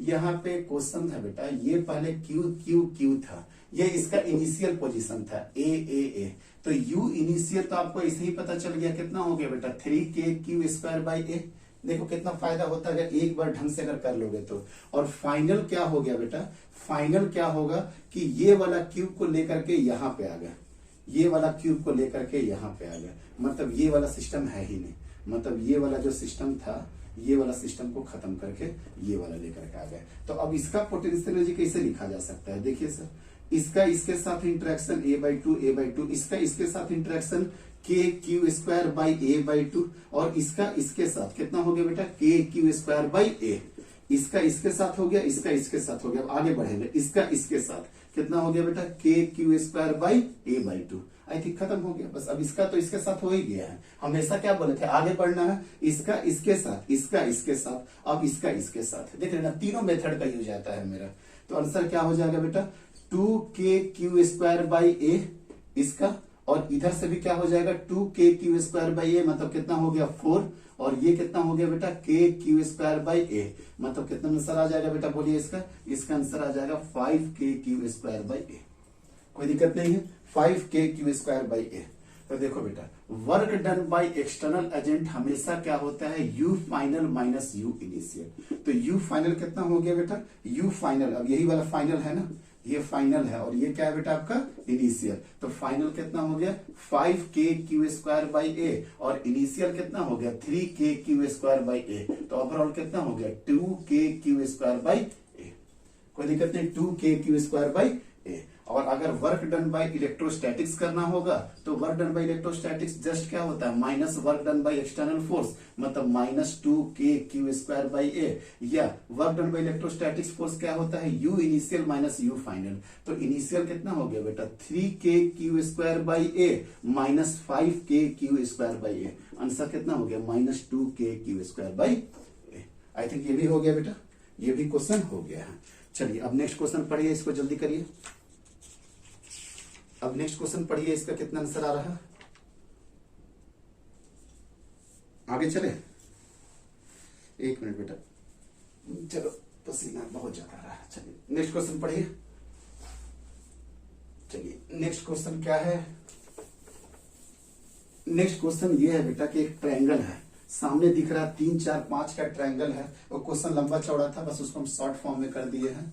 यहाँ पे क्वेश्चन था बेटा, ये पहले क्यू था, ये इसका इनिशियल पोजीशन था ए। तो यू इनिशियल तो आपको इसे ही पता चल गया, कितना हो गया बेटा 3kq² बाई ए। देखो कितना फायदा होता है अगर एक बार ढंग से अगर कर लोगे तो। और फाइनल क्या हो गया बेटा, फाइनल क्या होगा कि ये वाला क्यूब को लेकर के यहाँ पे आ गया, ये वाला क्यूब को लेकर के यहाँ पे आ गया, मतलब ये वाला सिस्टम है ही नहीं, मतलब ये वाला जो सिस्टम था ये वाला सिस्टम को खत्म करके ये वाला लेकर के आ गए। तो अब इसका पोटेंशियल एनर्जी कैसे लिखा जा सकता है, देखिए सर, इसका इसके साथ इंटरेक्शन a/2 इसका इसके साथ इंटरेक्शन kq² बाई a/2, और इसका इसके साथ कितना हो गया बेटा kq² बाई a। इसका इसके साथ हो गया, इसका इसके साथ हो गया। अब आगे बढ़ेंगे, इसका इसके साथ कितना हो गया बेटा kq² by a/2। I think खत्म हो गया बस। अब इसका तो इसके साथ हो ही गया है, हमेशा क्या बोले थे आगे बढ़ना है, इसका इसके साथ, इसका इसके साथ, अब इसका इसके साथ। देख रहे ना, तीनों मेथड का यूज आता है मेरा। तो आंसर क्या हो जाएगा बेटा 2kq² बाई a इसका, और इधर से भी क्या हो जाएगा 2k⁴/a, मतलब कितना हो गया 4, और ये कितना हो गया बेटा k⁴/a, मतलब कितना आंसर आ जाएगा बेटा, बोलिए इसका आंसर आ जाएगा 5k⁴/a। कोई दिक्कत नहीं है, 5k⁴/a। तो देखो बेटा, work done by external agent हमेशा क्या होता है, u final minus u initial. तो u फाइनल कितना हो गया बेटा, u फाइनल, अब यही वाला फाइनल है ना, ये फाइनल है, और ये क्या है बेटा आपका इनिशियल। तो फाइनल कितना हो गया 5k⁴/a, और इनिशियल कितना हो गया 3k⁴/a। तो ओवरऑल कितना हो गया 2k⁴/a। कोई दिक्कत नहीं, 2k⁴/a। और अगर वर्क डन बाय इलेक्ट्रोस्टैटिक्स करना होगा तो work done by electrostatics just क्या होता है, minus work done by external force, मतलब -2k⁴/a, या work done by electrostatics force क्या होता है, u initial minus u final. तो इनिशियल कितना हो गया बेटा 3k⁴/a माइनस 5k⁴/a, आंसर कितना हो गया -2k⁴/a। आई थिंक ये भी हो गया बेटा, ये भी क्वेश्चन हो गया है। चलिए अब नेक्स्ट क्वेश्चन पढ़िए, इसको जल्दी करिए। अब नेक्स्ट क्वेश्चन पढ़िए, इसका कितना आंसर आ रहा है, आगे चले, एक मिनट बेटा, चलो पसीना बहुत ज्यादा आ रहा है। चलिए नेक्स्ट क्वेश्चन पढ़िए। चलिए नेक्स्ट क्वेश्चन क्या है, नेक्स्ट क्वेश्चन ये है बेटा कि एक ट्रायंगल है, सामने दिख रहा है 3 4 5 का ट्रायंगल है, और क्वेश्चन लंबा चौड़ा था, बस उसको हम शॉर्ट फॉर्म में कर दिए हैं।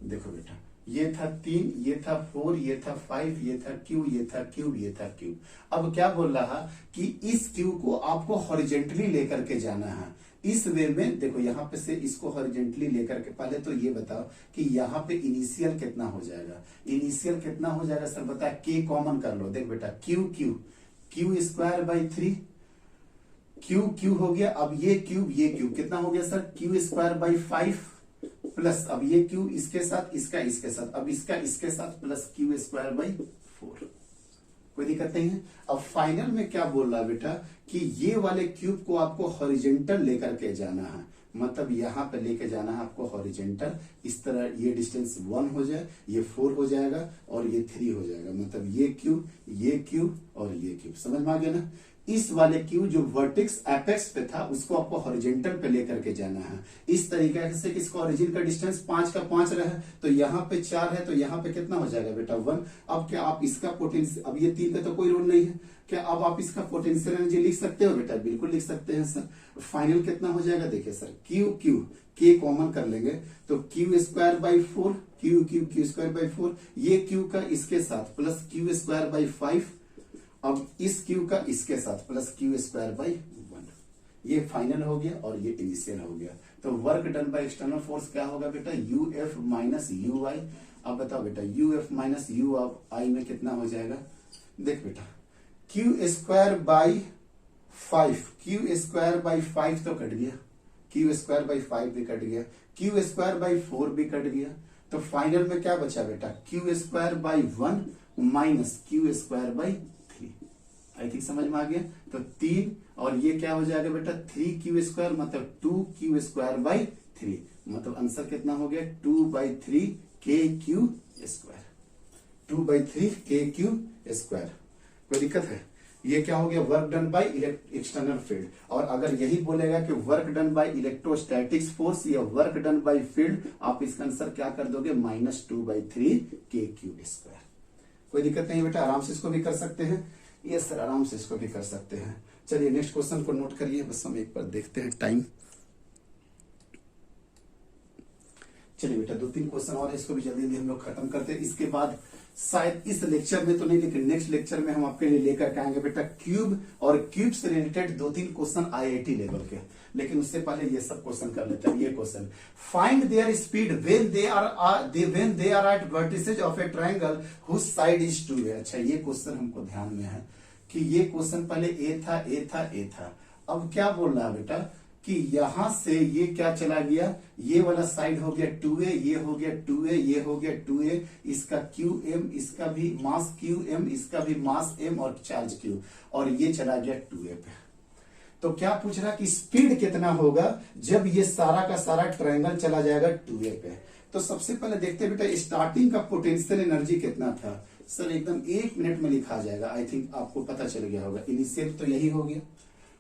देखो बेटा, ये था 3, ये था 4, ये था 5, ये था क्यू, ये था क्यूब, ये था क्यूब। अब क्या बोल रहा कि इस क्यूब को आपको हॉरिजेंटली लेकर के जाना है। इस वे में देखो, यहां पे से इसको हॉरिजेंटली लेकर के, पहले तो ये बताओ कि यहाँ पे इनिशियल कितना हो जाएगा, इनिशियल कितना हो जाएगा सर बता, के कॉमन कर लो। देख बेटा क्यू स्क्वायर/3, क्यू हो गया, अब ये क्यूब कितना हो गया सर, q²/5 प्लस, अब ये क्यू इसके साथ, इसका इसके साथ, अब इसका इसके साथ प्लस q²/4। कोई दिक्कत नहीं है। अब फाइनल में क्या बोल रहा है बेटा कि ये वाले क्यूब को आपको हॉरिजेंटल लेकर के जाना है, मतलब यहां पे लेके जाना है आपको हॉरिजेंटल। इस तरह ये डिस्टेंस 1 हो जाए, ये 4 हो जाएगा, और ये 3 हो जाएगा, मतलब ये क्यूब और ये क्यूब। समझ में आ गया ना। इस वाले क्यूब जो वर्टेक्स एपेक्स पे था उसको आपको हॉरिजेंटल पे लेकर के जाना है। इस तरीके से इसका ओरिजिन का डिस्टेंस 5 का 5 रहा, तो यहाँ पे 4 है, तो यहाँ पे कितना हो जाएगा बेटा 1। अब क्या आप इसका पोटेंशियल, अब ये 3 का तो कोई रोल नहीं है, क्या अब आप इसका पोटेंशियल एनर्जी लिख सकते हो बेटा, बिल्कुल लिख सकते हैं सर। फाइनल कितना हो जाएगा, देखिए सर क्यू के कॉमन कर लेंगे, तो q²/4, q²/4, ये क्यू का इसके साथ प्लस q²/5, अब इस क्यू का इसके साथ प्लस q²/1। ये फाइनल हो गया और ये इनिशियल हो गया। तो work done by external force क्या होगा बेटा, uf माइनस ui। अब बताओ बेटा uf माइनस ui में कितना हो जाएगा, देख बेटा q²/5 तो कट गया, q²/5 भी कट गया, q²/4 भी कट गया, तो फाइनल में क्या बचा बेटा q²/1 माइनस q²/3। आई थिंक समझ में आ गया। तो 3 और ये क्या हो जाएगा बेटा 3q², मतलब 2q²/3, मतलब आंसर कितना हो गया 2/3kq², 2/3kq²। कोई दिक्कत है। ये क्या हो गया work done by external field. और अगर यही बोलेगा कि work done by electrostatics force या वर्क डन बाय फील्ड, आप इसका आंसर क्या कर दोगे -2/3kq²। कोई दिक्कत नहीं बेटा, आराम से इसको भी कर सकते हैं। ये सर आराम से इसको भी कर सकते हैं। चलिए नेक्स्ट क्वेश्चन को नोट करिए, बस हम एक बार देखते हैं टाइम। चलिए बेटा 2-3 क्वेश्चन और है, इसको भी जल्दी जल्दी हम लोग खत्म करते हैं। इसके बाद शायद इस लेक्चर में तो नहीं, लेकिन नेक्स्ट लेक्चर में हम आपके लिए लेकर के आएंगे बेटा क्यूब और क्यूब से रिलेटेड 2-3 क्वेश्चन IIT लेवल के। लेकिन उससे पहले ये सब क्वेश्चन कर लेते हैं। ये question, find their speed when they are at vertices of a triangle whose side is 2। अच्छा ये क्वेश्चन हमको ध्यान में है कि ये क्वेश्चन पहले ए था। अब क्या बोल रहा है बेटा कि यहां से ये क्या चला गया, ये वाला साइड हो गया 2a, ये हो गया 2a, ये हो गया 2a, इसका qm, इसका भी मास qm, इसका भी मास m और चार्ज q, और ये चला गया 2a पे। तो क्या पूछ रहा कि स्पीड कितना होगा जब ये सारा का सारा ट्रायंगल चला जाएगा 2a पे। तो सबसे पहले देखते बेटा स्टार्टिंग का पोटेंशियल एनर्जी कितना था, सर एकदम 1 मिनट में लिखा जाएगा। आई थिंक आपको पता चल गया होगा। इनिशियल तो यही हो गया।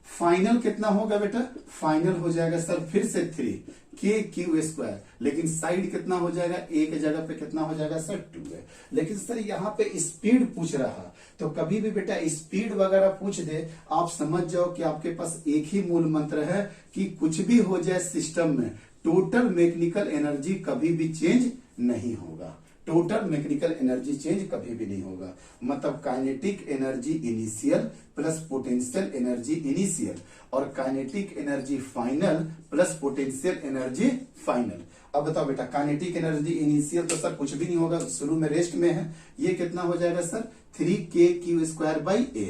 फाइनल कितना होगा बेटा? फाइनल हो जाएगा सर फिर से 3k⁴, लेकिन साइड कितना हो जाएगा? एक जगह पे कितना हो जाएगा सर? 2 है। लेकिन सर यहाँ पे स्पीड पूछ रहा, तो कभी भी बेटा स्पीड वगैरह पूछ दे, आप समझ जाओ कि आपके पास एक ही मूल मंत्र है कि कुछ भी हो जाए सिस्टम में, टोटल मैकेनिकल एनर्जी कभी भी चेंज नहीं होगा। टोटल मैकेनिकल एनर्जी चेंज कभी भी नहीं होगा। मतलब kinetic energy initial plus potential energy initial और kinetic energy final plus potential energy final. अब बताओ बेटा, काइनेटिक एनर्जी इनिशियल तो सर कुछ भी नहीं होगा, शुरू में रेस्ट में है, ये कितना हो जाएगा सर? 3k⁴/a।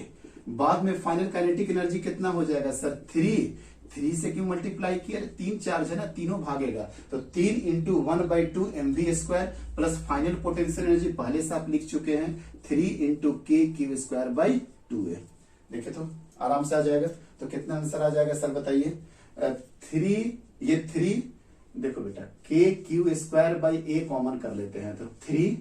बाद में फाइनल काइनेटिक एनर्जी कितना हो जाएगा सर? 3 से क्यों मल्टीप्लाई किया? 3 चार्ज है ना, तीनों भागेगा, तो 3 × 1/2 mv² plus final potential energy पहले से आप लिख चुके हैं 3 × k⁴/2 है। देखे तो आराम से आ जाएगा। तो कितना आंसर आ जाएगा सर बताइए? 3 देखो बेटा, k⁴/a कॉमन कर लेते हैं, तो 3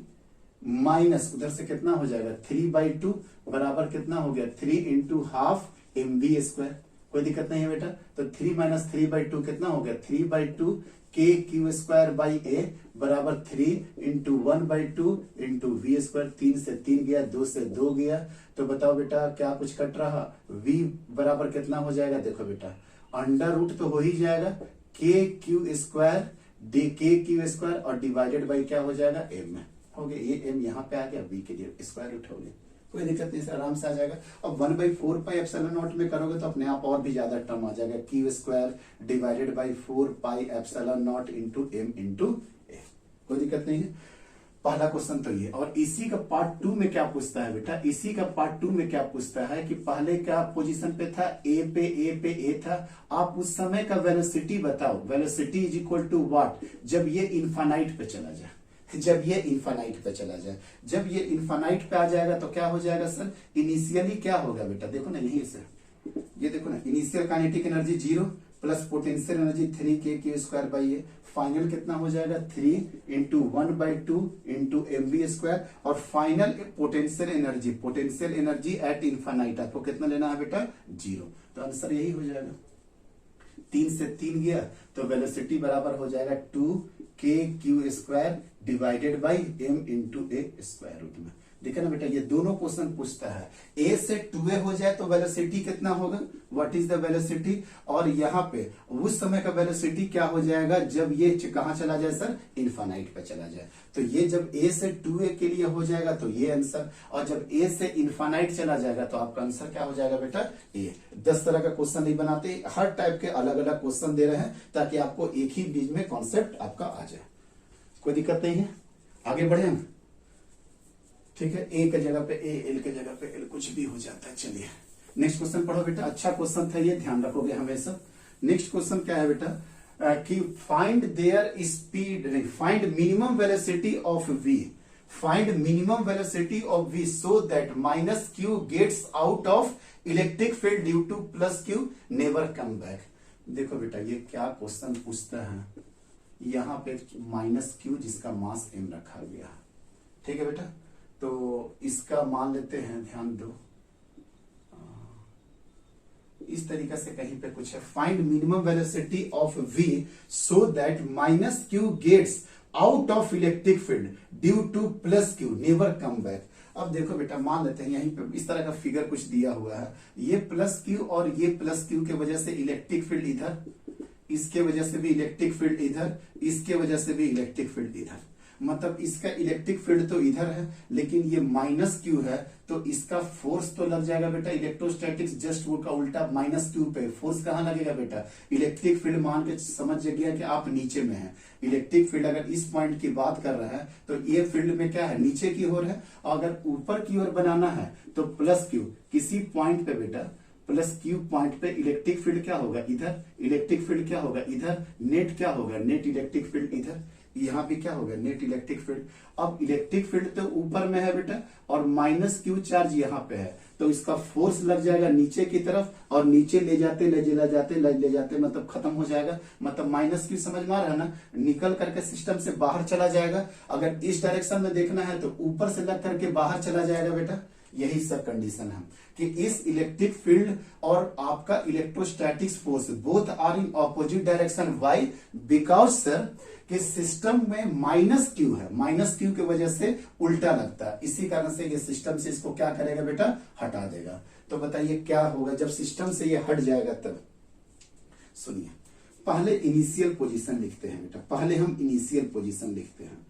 माइनस उधर से कितना हो जाएगा? 3/2 बराबर कितना हो गया? 3 × ½ mv²। कोई दिक्कत नहीं है बेटा। तो 3 - 3/2 कितना हो गया? 3/2 k⁴/a बराबर 3 × 1/2 × v²। 3 से 3 गया, 2 से 2 गया। तो बताओ बेटा क्या कुछ कट रहा? v बराबर कितना हो जाएगा? देखो बेटा, अंडर रूट तो हो ही जाएगा, k⁴ और डिवाइडेड बाई क्या हो जाएगा? m हो गया। ये m यहाँ पे आ गया, v के लिए स्क्वायर रूट हो गया। कोई दिक्कत नहीं, आराम से आ जाएगा। अब 1/4πε0 में करोगे तो अपने आप और भी ज्यादा टर्म आ जाएगा, q² divided by 4πε0 × m × a। कोई दिक्कत नहीं है। पहला क्वेश्चन तो ये। और इसी का पार्ट 2 में क्या पूछता है बेटा? इसी का पार्ट 2 में क्या पूछता है कि पहले क्या पोजीशन पे था? ए पे ए था। आप उस समय का वेलोसिटी बताओ। Velocity is equal to what? जब ये इनफाइनाइट पे चला जाए, जब ये इनफाइनाइट पे चला जाए, जब ये इनफाइनाइट पे आ जाएगा तो क्या हो जाएगा सर? इनिशियली क्या होगा बेटा? देखो ना यहीं से, ये देखो ना, initial kinetic energy 0 plus potential energy 3k⁴/a। Final कितना हो जाएगा? 3 × 1/2 × mv² और final potential energy eight infinite आपको कितना लेना है बेटा? 0। तो आंसर यही हो जाएगा। 3 से 3 गया तो वेलोसिटी बराबर हो जाएगा 2k⁴ divided by m × a square root में। देखा ना बेटा, ये दोनों क्वेश्चन पूछता है। a से 2a हो जाए तो वेलोसिटी कितना होगा? What is the velocity? और यहाँ पे उस समय का वेलोसिटी क्या हो जाएगा जब ये कहां चला जाए सर? इनफाइनाइट पे चला जाए। तो ये जब a से 2a के लिए हो जाएगा तो ये आंसर, और जब a से इनफाइनाइट चला जाएगा तो आपका आंसर क्या हो जाएगा बेटा? a। 10 तरह का क्वेश्चन नहीं बनाते, हर टाइप के अलग अलग क्वेश्चन दे रहे हैं ताकि आपको एक ही बीच में कॉन्सेप्ट आपका आ जाए। कोई दिक्कत नहीं है, आगे बढ़े हम। ठीक है, ए के जगह पे ए, एल के जगह पे एल, कुछ भी हो जाता है। चलिए नेक्स्ट क्वेश्चन पढ़ो बेटा। अच्छा क्वेश्चन था ये, ध्यान रखोगे हमेशा। नेक्स्ट क्वेश्चन क्या है बेटा? कि find their speed, find minimum velocity of v, find minimum velocity of v so that -q gets out of electric field due to +q never come back. देखो बेटा, ये क्या क्वेश्चन पूछता है? यहाँ पे -q जिसका मास m रखा गया, ठीक है बेटा। तो इसका मान लेते हैं, ध्यान दो, इस तरीके से कहीं पे कुछ है, find minimum velocity of v so that -q gets out of electric field due to +q never come back. अब देखो बेटा, मान लेते हैं यहीं पे इस तरह का फिगर कुछ दिया हुआ है, ये +q और ये +q के वजह से इलेक्ट्रिक फील्ड इधर, इसके वजह से भी इलेक्ट्रिक फील्ड इधर, इसके वजह से भी इलेक्ट्रिक फील्ड इधर। मतलब इसका इलेक्ट्रिक फील्ड तो इधर है, लेकिन ये -q है तो इसका फोर्स तो लग जाएगा बेटा। इलेक्ट्रोस्टैटिक्स जस्ट वो का उल्टा, -q पे फोर्स कहां लगेगा बेटा? इलेक्ट्रिक फील्ड मान के समझ गया कि आप नीचे में है। इलेक्ट्रिक फील्ड अगर इस पॉइंट की बात कर रहा है तो ये फील्ड में क्या है? नीचे की ओर है। और अगर ऊपर की ओर बनाना है तो +q, किसी पॉइंट पे बेटा +q पॉइंट पे इलेक्ट्रिक फील्ड क्या होगा? इधर। इलेक्ट्रिक फील्ड क्या होगा? इधर। नेट क्या होगा? नेट इलेक्ट्रिक फील्ड इधर। यहाँ भी क्या होगा? Net electric field. अब इलेक्ट्रिक फील्ड तो ऊपर में है बेटा और -q चार्ज यहाँ पे है, तो इसका फोर्स लग जाएगा नीचे की तरफ, और नीचे ले जाते मतलब खत्म हो जाएगा, मतलब माइनस क्यू समझ में आ रहा है ना, निकल करके सिस्टम से बाहर चला जाएगा। अगर इस डायरेक्शन में देखना है तो ऊपर से लग करके बाहर चला जाएगा बेटा। यही सब कंडीशन है कि इस इलेक्ट्रिक फील्ड और आपका electrostatics force both are in opposite direction. Why? Because sir कि सिस्टम में माइनस क्यू है, माइनस क्यू की वजह से उल्टा लगता है, इसी कारण से ये सिस्टम से इसको क्या करेगा बेटा, हटा देगा। तो बताइए क्या होगा जब सिस्टम से ये हट जाएगा तब। सुनिए, पहले इनिशियल पोजीशन लिखते हैं बेटा, पहले हम इनिशियल पोजीशन लिखते हैं।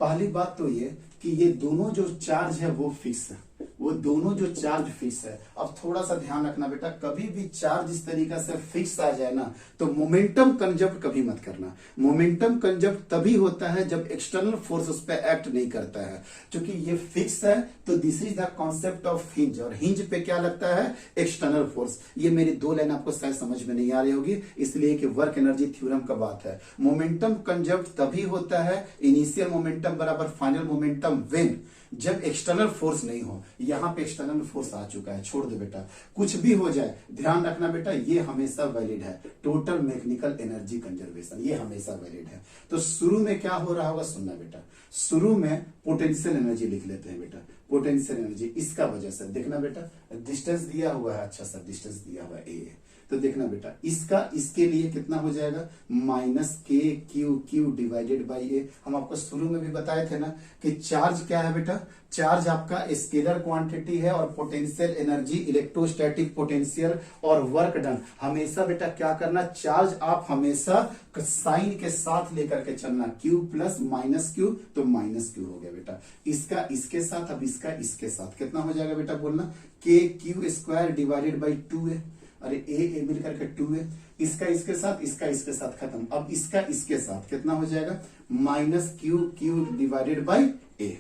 पहली बात तो ये कि ये दोनों जो चार्ज है वो फिक्स है, वो दोनों जो चार्ज फिक्स है। अब थोड़ा सा ध्यान रखना बेटा, कभी भी चार्ज इस तरीका से फिक्स आ जाए ना तो मोमेंटम कंजर्व कभी मत करना। मोमेंटम कंजर्व तभी होता है जब एक्सटर्नल फोर्स उस पर एक्ट नहीं करता है। क्योंकि ये फिक्स है तो this is the concept of hinge, और हिंज पे क्या लगता है, एक्सटर्नल फोर्स। ये मेरी दो लाइन आपको शायद समझ में नहीं आ रही होगी, इसलिए कि वर्क एनर्जी थ्योरम का बात है। मोमेंटम कंजर्व तभी होता है, इनिशियल मोमेंटम बराबर फाइनल मोमेंटम, व्हेन, जब एक्सटर्नल फोर्स नहीं हो। यहां पे एक्सटर्नल फोर्स आ चुका है, छोड़ दो बेटा, कुछ भी हो जाए ध्यान रखना बेटा, ये हमेशा वैलिड है। टोटल मैकेनिकल एनर्जी कंजर्वेशन ये हमेशा वैलिड है। तो शुरू में क्या हो रहा होगा सुनना बेटा, शुरू में पोटेंशियल एनर्जी लिख लेते हैं बेटा, पोटेंशियल एनर्जी इसका वजह से देखना बेटा, डिस्टेंस दिया हुआ है, अच्छा सा डिस्टेंस दिया हुआ है ए, तो देखना बेटा इसका इसके लिए कितना हो जाएगा, माइनस के क्यू डिवाइडेड बाई ए। हम आपको शुरू में भी बताए थे ना कि चार्ज क्या है बेटा, चार्ज आपका स्केलर क्वांटिटी है, और पोटेंशियल एनर्जी इलेक्ट्रोस्टैटिक पोटेंशियल और वर्क डन। हमेशा बेटा क्या करना, चार्ज आप हमेशा साइन के साथ लेकर के चलना, क्यू प्लस माइनस क्यू, तो माइनस क्यू हो गया बेटा। इसका इसके साथ, अब इसका इसके साथ कितना हो जाएगा बेटा, बोलना के Q square divided by 2a, अरे ए मिल करके 2 है, इसका इसके साथ, इसका इसके साथ खत्म। अब इसका इसके साथ कितना हो जाएगा, minus Q divided by A.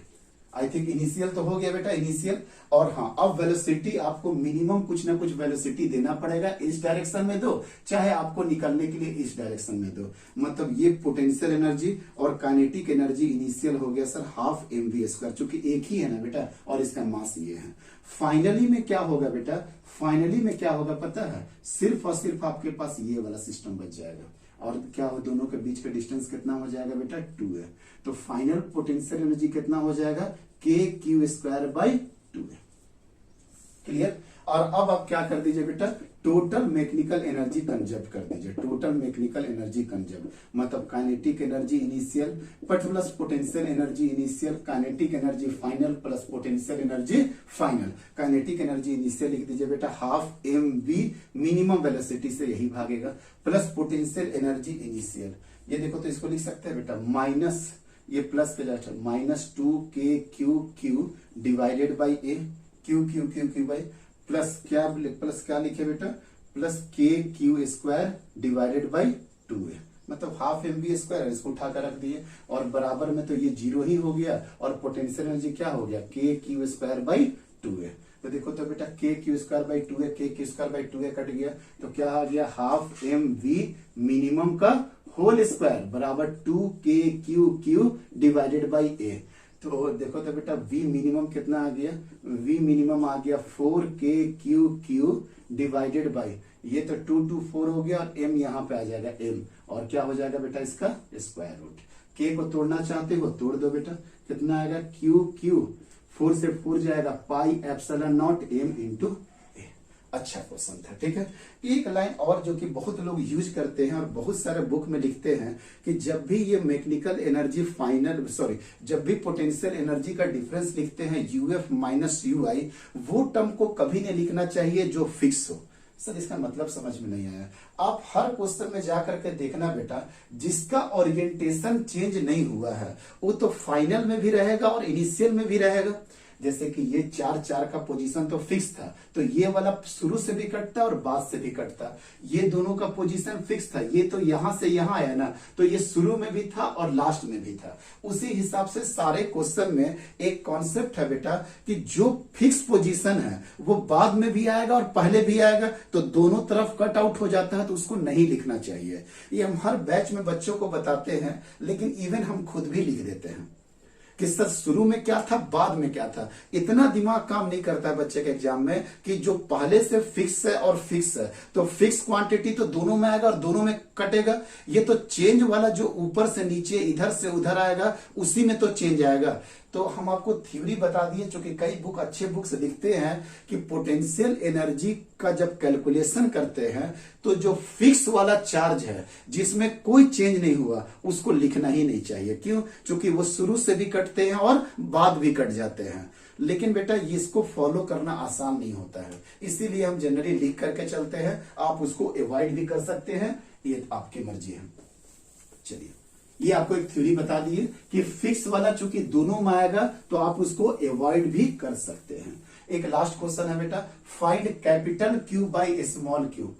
I think initial तो हो गया बेटा, इनिशियल। और हाँ, अब वेलोसिटी आपको मिनिमम कुछ ना कुछ वेलोसिटी देना पड़ेगा, इस डायरेक्शन में दो, चाहे आपको निकलने के लिए इस डायरेक्शन में दो। मतलब ये पोटेंशियल एनर्जी और काइनेटिक एनर्जी इनिशियल हो गया सर हाफ mv², चूंकि एक ही है ना बेटा, और इसका मास ये है। फाइनली में क्या होगा बेटा, फाइनली में क्या होगा पता है, सिर्फ और सिर्फ आपके पास ये वाला सिस्टम बच जाएगा, और क्या हो, दोनों के बीच का डिस्टेंस कितना हो जाएगा बेटा, 2 है। तो फाइनल पोटेंशियल एनर्जी कितना हो जाएगा, के क्यू स्क्वायर बाई 2 है। क्लियर? और अब आप क्या कर दीजिए बेटा, टोटल मैकेनिकल एनर्जी कंजर्व कर दीजिए, टोटल मैकेनिकल एनर्जी कंजर्व, मतलब kinetic energy initial plus potential energy initial, kinetic energy final plus potential energy final. Kinetic energy initial लिख दीजिए बेटा हाफ mv मिनिमम वेलोसिटी से यही भागेगा, प्लस पोटेंशियल एनर्जी इनिशियल, ये देखो तो इसको लिख सकते हैं बेटा माइनस, ये प्लस के just minus 2k Q divided by A, Q by plus क्या लिखे बेटा, plus K Q square divided by 2 है, मतलब हाफ mv², इसको उठाकर रख दिए, और बराबर में तो ये 0 ही हो गया, और पोटेंशियल एनर्जी क्या हो गया, के क्यू स्क्वायर बाई 2 है। तो देखो तो बेटा के क्यू स्क्वायर बाई 2 है, के क्यू स्क्वायर बाई 2 है कट गया, तो क्या आ गया, हाफ mv मिनिमम का होल स्क्वायर बराबर 2k क्यू डिवाइडेड बाई ए। तो देखो तो बेटा v मिनिमम कितना आ गया, v मिनिमम आ गया 4k क्यू डिवाइडेड बाई, ये तो 2 2 4 हो गया, और m यहाँ पे आ जाएगा m, और क्या हो जाएगा बेटा इसका स्क्वायर रूट। k को तोड़ना चाहते हो तोड़ दो बेटा, कितना आएगा, क्यू 4 से 4 जाएगा, pi epsilon naught m into A. अच्छा क्वेश्चन था, ठीक है। एक लाइन और जो कि बहुत लोग यूज करते हैं और बहुत सारे बुक में लिखते हैं कि जब भी ये मैकेनिकल एनर्जी जब भी पोटेंशियल एनर्जी का डिफरेंस लिखते हैं यूएफ माइनस यूआई, वो टर्म को कभी नहीं लिखना चाहिए जो फिक्स हो। सर इसका मतलब समझ में नहीं आया। आप हर क्वेश्चन में जाकर के देखना बेटा, जिसका ओरिएंटेशन चेंज नहीं हुआ है वो तो फाइनल में भी रहेगा और इनिशियल में भी रहेगा। जैसे कि ये 4 का पोजीशन तो फिक्स था, तो ये वाला शुरू से भी कटता और बाद से भी कटता। ये दोनों का पोजीशन फिक्स था, ये तो यहां से यहां आया ना, तो ये शुरू में भी था और लास्ट में भी था। उसी हिसाब से सारे क्वेश्चन में एक कॉन्सेप्ट है बेटा कि जो फिक्स पोजीशन है वो बाद में भी आएगा और पहले भी आएगा, तो दोनों तरफ कट आउट हो जाता है, तो उसको नहीं लिखना चाहिए। ये हम हर बैच में बच्चों को बताते हैं, लेकिन इवन हम खुद भी लिख देते हैं। कि सर शुरू में क्या था बाद में क्या था। इतना दिमाग काम नहीं करता है बच्चे के एग्जाम में कि जो पहले से फिक्स है और फिक्स है तो फिक्स क्वांटिटी तो दोनों में आएगा और दोनों में कटेगा। ये तो चेंज वाला जो ऊपर से नीचे इधर से उधर आएगा उसी में तो चेंज आएगा। तो हम आपको थ्योरी बता दिए, चूंकि कई बुक अच्छे बुक से लिखते हैं कि पोटेंशियल एनर्जी का जब कैलकुलेशन करते हैं तो जो फिक्स वाला चार्ज है जिसमें कोई चेंज नहीं हुआ उसको लिखना ही नहीं चाहिए। क्यों? क्योंकि वो शुरू से भी कटते हैं और बाद भी कट जाते हैं। लेकिन बेटा इसको फॉलो करना आसान नहीं होता है, इसीलिए हम जनरली लिख करके चलते हैं। आप उसको अवॉइड भी कर सकते हैं, ये आपकी मर्जी है। चलिए, ये आपको एक थ्योरी बता दी है कि फिक्स वाला चूंकि दोनों में आएगा तो आप उसको अवॉइड भी कर सकते हैं। एक लास्ट क्वेश्चन है बेटा, find capital Q by small Q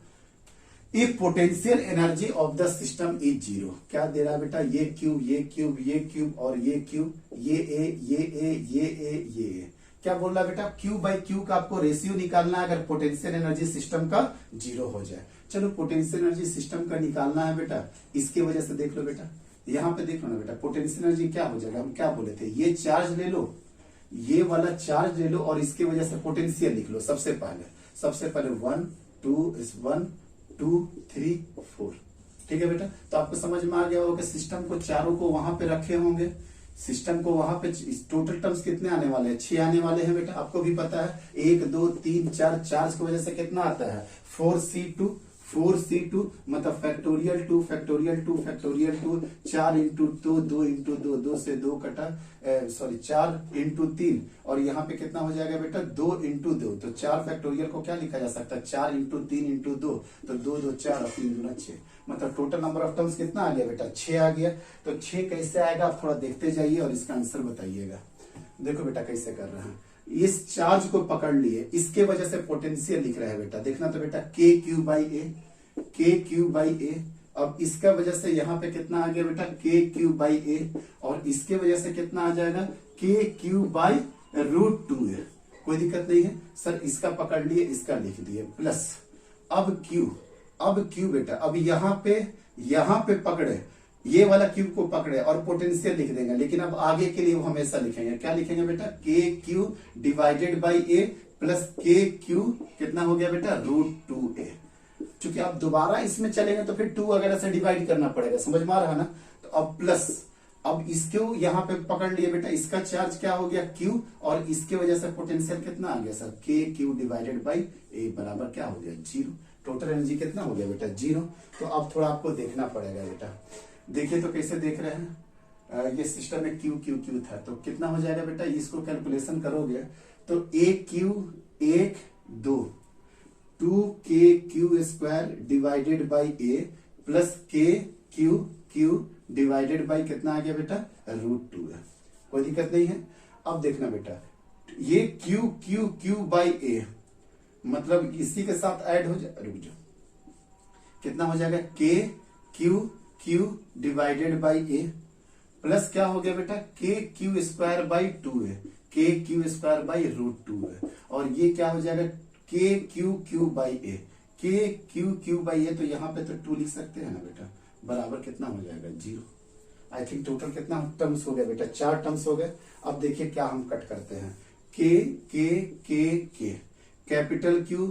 if potential energy of the system is zero. क्या दे रहा है बेटा? ये क्यूब, ये क्यूब, ये क्यूब और ये क्यूब, ये ए, ये ए, ये ए, ये ए। क्या बोल रहा है बेटा? क्यू बाई क्यू का आपको रेशियो निकालना है अगर पोटेंशियल एनर्जी सिस्टम का जीरो हो जाए। चलो, पोटेंशियल एनर्जी सिस्टम का निकालना है बेटा, इसके वजह से देख लो बेटा, यहां पे देख लो ना बेटा, पोटेंशियल एनर्जी क्या हो जाएगा? हम क्या बोले थे? ये चार्ज ले लो, ये वाला चार्ज ले लो और इसके वजह से पोटेंशियल लिख लो। सबसे पहले 1 2 3 4। ठीक है बेटा, तो आपको समझ में आ गया होगा कि सिस्टम को चारों को वहां पे रखे होंगे। सिस्टम को वहां पे टोटल टर्म्स कितने आने वाले हैं? 6 आने वाले हैं बेटा, आपको भी पता है। 1 2 3 4, चार्ज की वजह से कितना आता है? 4C2 मतलब फैक्टोरियल 2 4 इंटू 2 2 इंटू 2, 2 से 2 कटा, 4 इंटू 3 और यहाँ पे कितना हो जाएगा बेटा? 2 इंटू 2। तो 4 फैक्टोरियल को क्या लिखा जा सकता है? 4 इंटू 3 इंटू 2, तो 2 2 4 और 3 दूना 6। मतलब टोटल नंबर ऑफ टर्म्स कितना आ गया बेटा? 6 आ गया। तो 6 कैसे आएगा आप थोड़ा देखते जाइए और इसका आंसर बताइएगा। देखो बेटा कैसे कर रहे हैं, इस चार्ज को पकड़ लिए, इसके वजह से पोटेंशियल लिख रहा है बेटा। देखना तो बेटा, के क्यू बाई ए। अब इसका वजह से यहाँ पे कितना आ गया बेटा? के क्यू बाई ए और इसके वजह से कितना आ जाएगा? के क्यू बाई √2 ए। कोई दिक्कत नहीं है सर, इसका पकड़ लिए, इसका लिख दिए प्लस। अब क्यू बेटा, अब यहाँ पे पकड़े, ये वाला क्यूब को पकड़े और पोटेंशियल लिख देंगे। लेकिन अब आगे के लिए वो हमेशा लिखेंगे, क्या लिखेंगे बेटा? K Q divided by A plus K Q कितना हो गया बेटा? √2 ए। चूंकि आप दोबारा इसमें चलेंगे तो फिर 2 वगैरह से डिवाइड करना पड़ेगा, समझ में आ रहा है ना? तो अब प्लस, अब इसको यहाँ पे पकड़ लिए बेटा, इसका चार्ज क्या हो गया? क्यू, और इसके वजह से पोटेंशियल कितना आ गया सर? के क्यू डिवाइडेड बाई ए बराबर क्या हो गया? 0। टोटल एनर्जी कितना हो गया बेटा? 0। तो अब थोड़ा आपको देखना पड़ेगा बेटा। देखिए तो कैसे देख रहे हैं, ये सिस्टम में क्यू क्यू क्यू था तो कितना हो जाएगा बेटा? इसको कैलकुलेशन करोगे तो A Q 1 2 2k Q square divided by A plus K Q divided by कितना आ गया बेटा? √2 है। कोई दिक्कत नहीं है। अब देखना बेटा, ये क्यू बाई ए मतलब इसी के साथ ऐड हो जाए, रुक जाओ, कितना हो जाएगा? के Q divided by A plus क्या हो गया बेटा? के क्यू स्क्वायर बाई 2 है, के क्यू स्क्वायर बाई √2 है। और ये क्या हो जाएगा? के क्यू बाई ए, के क्यू बाई ए। तो यहाँ पे तो 2 लिख सकते हैं ना बेटा, बराबर कितना हो जाएगा? 0। आई थिंक टोटल कितना टर्म्स हो गया बेटा? 4 टर्म्स हो गए। अब देखिए क्या हम कट करते हैं, के कैपिटल क्यू।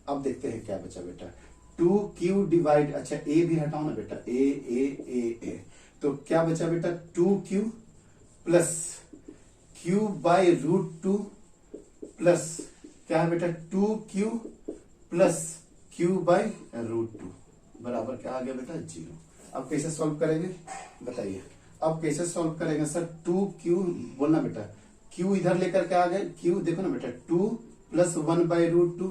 अब देखते हैं क्या बचा बेटा? 2q डिवाइड, अच्छा ए भी हटाओ ना बेटा, ए। तो क्या बचा बेटा? 2q plus q by √2 plus क्या है बेटा? 2q प्लस q बाई √2 बराबर क्या आ गया बेटा? 0। अब कैसे सॉल्व करेंगे बताइए? अब कैसे सॉल्व करेंगे सर? 2q बोलना बेटा, q इधर लेकर के आ गए, q देखो ना बेटा, 2 प्लस 1 बाई √2,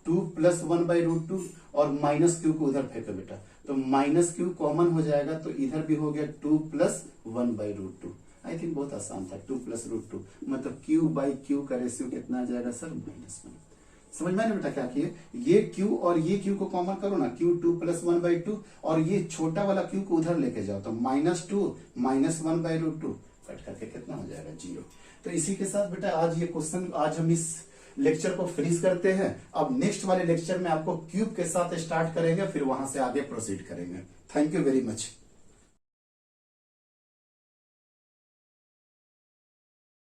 2 प्लस 1 बाई √2 और माइनस क्यू को उधर फेंको बेटा, तो माइनस क्यू कॉमन हो जाएगा तो इधर भी हो गया 2 प्लस 1 बाई √2। आई थिंक बहुत आसान था, 2 प्लस √2 मतलब क्यू बाई क्यू का रेशियो कितना आ जाएगा सर? -1। समझ में ना बेटा क्या किए? ये क्यू और ये क्यू को कॉमन करो ना, क्यू 2 प्लस 1 बाई 2 और ये छोटा वाला क्यू को उधर लेके जाओ तो -2 -1 बाई √2 कट करके कितना हो जाएगा? 0। तो इसी के साथ बेटा आज हम इस लेक्चर को फिनिश करते हैं। अब नेक्स्ट वाले लेक्चर में आपको क्यूब के साथ स्टार्ट करेंगे, फिर वहां से आगे प्रोसीड करेंगे। Thank you very much.